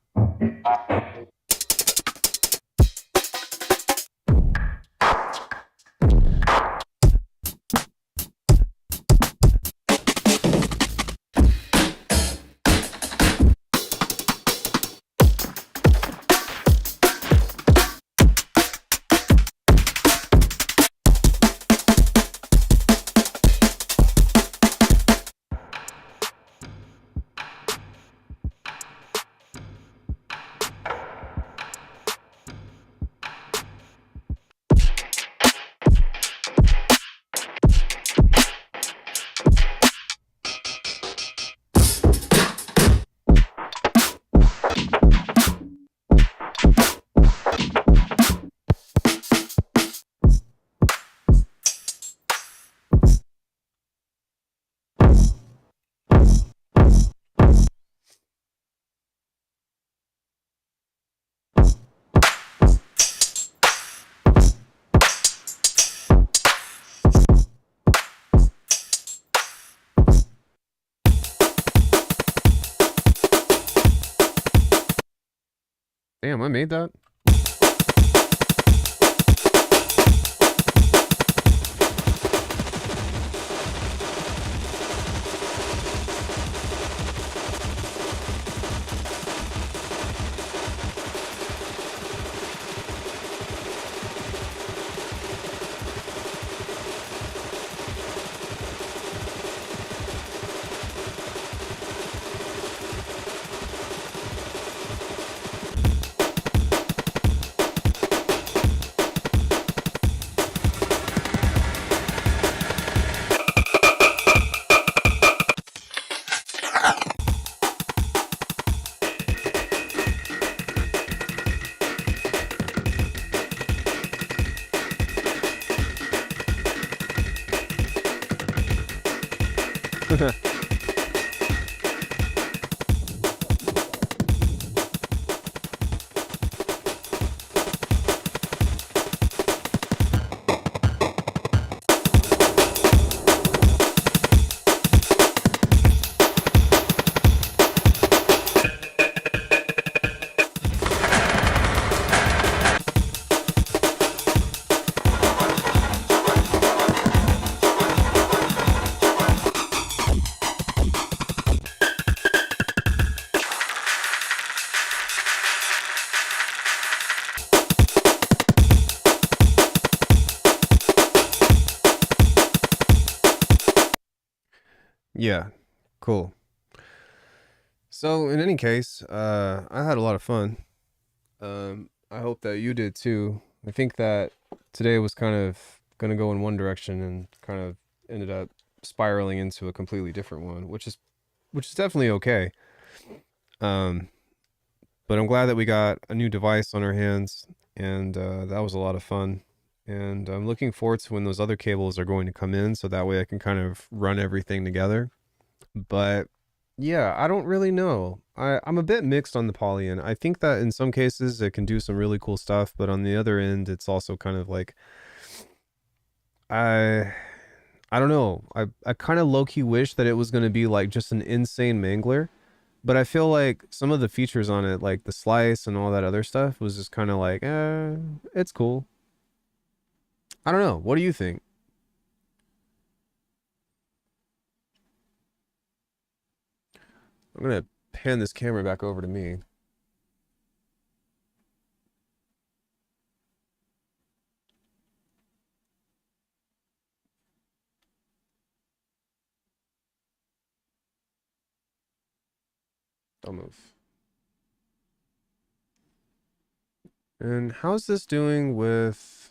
Damn, I made that. Yeah, cool. So in any case, I had a lot of fun. I hope that you did too. I think that today was kind of gonna go in one direction and kind of ended up spiraling into a completely different one, which is definitely okay. Um, but I'm glad that we got a new device on our hands, and that was a lot of fun. And I'm looking forward to when those other cables are going to come in, so that way I can kind of run everything together. But yeah, I don't really know. I'm a bit mixed on the poly. I think that in some cases it can do some really cool stuff, but on the other end, it's also kind of like I I don't know. I kind of low key wish that it was going to be like just an insane mangler, but I feel like some of the features on it, like the slice and all that other stuff, was just kind of like, it's cool. I don't know. What do you think? I'm gonna pan this camera back over to me. Don't move. And how's this doing with?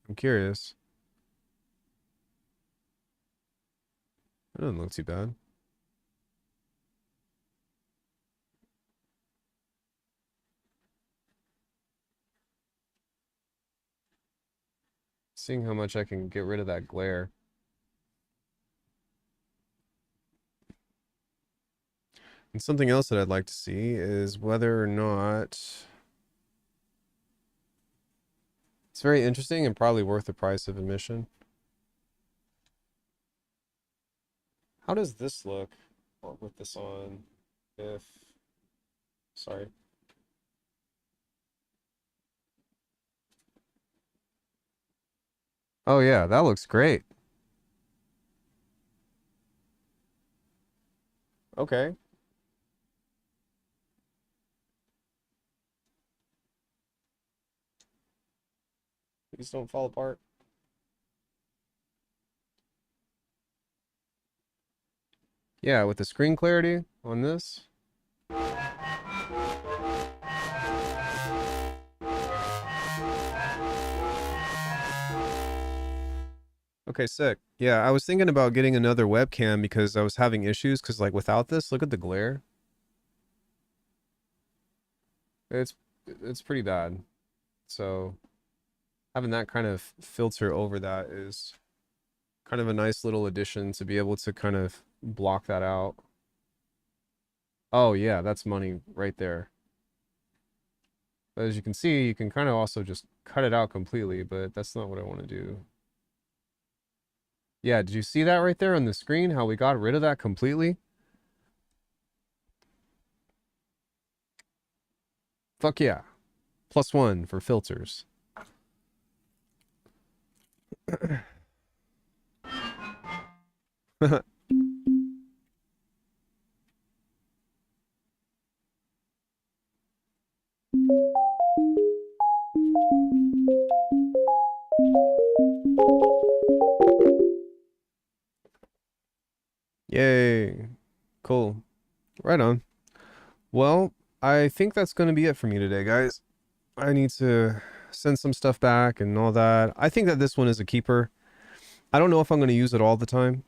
I'm curious. That doesn't look too bad. Seeing how much I can get rid of that glare. And something else that I'd like to see is whether or not it's very interesting and probably worth the price of admission. How does this look with this on? If, sorry. Oh yeah, that looks great. Okay. Please don't fall apart. Yeah, with the screen clarity on this. Okay, sick. Yeah, I was thinking about getting another webcam because I was having issues because like without this, look at the glare. It's it's pretty bad. So having that kind of filter over that is kind of a nice little addition to be able to kind of block that out. Oh yeah, that's money right there. But as you can see, you can kind of also just cut it out completely, but that's not what I want to do. Yeah, did you see that right there on the screen? How we got rid of that completely? Fuck yeah. +1 for filters. Yay. Cool. Right on. Well, I think that's going to be it for me today, guys. I need to send some stuff back and all that. I think that this one is a keeper. I don't know if I'm going to use it all the time,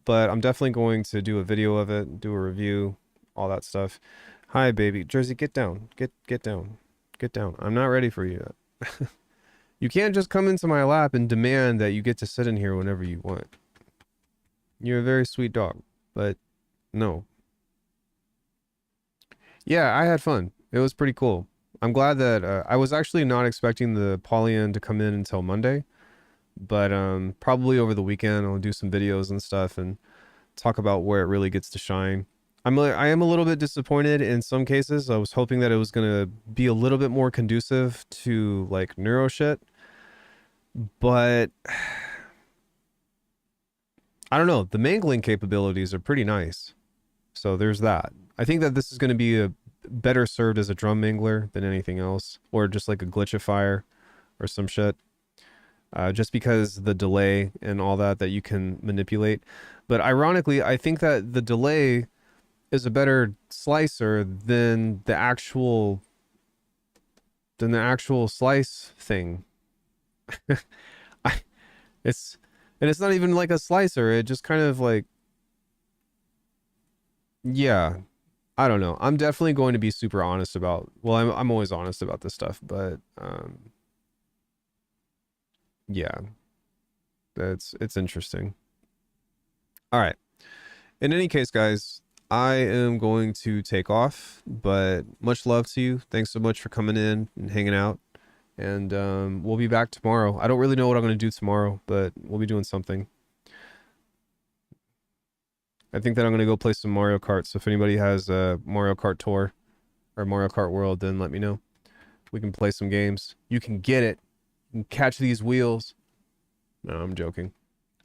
but I'm definitely going to do a video of it, do a review, all that stuff. Hi, baby. Jersey, get down. Get down. Get down. I'm not ready for you yet. You can't just come into my lap and demand that you get to sit in here whenever you want. You're a very sweet dog, but no. Yeah, I had fun. It was pretty cool. I'm glad that I was actually not expecting the poly to come in until Monday, but probably over the weekend I'll do some videos and stuff and talk about where it really gets to shine. I am a little bit disappointed in some cases. I was hoping that it was gonna be a little bit more conducive to like neuro shit, but I don't know. The mangling capabilities are pretty nice, so there's that. I think that this is going to be a better served as a drum mangler than anything else, or just like a glitchifier or some shit. Just because the delay and all that that you can manipulate. But ironically, I think that the delay is a better slicer than the actual slice thing. I, it's and it's not even like a slicer. It just kind of like, yeah, I don't know. I'm definitely going to be super honest about, well, I'm always honest about this stuff, but yeah, it's interesting. All right. In any case, guys, I am going to take off, but much love to you. Thanks so much for coming in and hanging out. And we'll be back tomorrow. I don't really know what I'm going to do tomorrow, but we'll be doing something. I think that I'm going to go play some Mario Kart. So if anybody has a Mario Kart Tour or Mario Kart World, then let me know. We can play some games. You can get it. You can catch these wheels. No, I'm joking.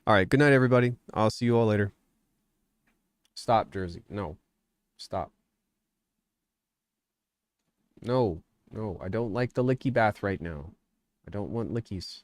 All right. Good night, everybody. I'll see you all later. Stop, Jersey. No. Stop. No. No. I don't like the licky bath right now. I don't want lickies.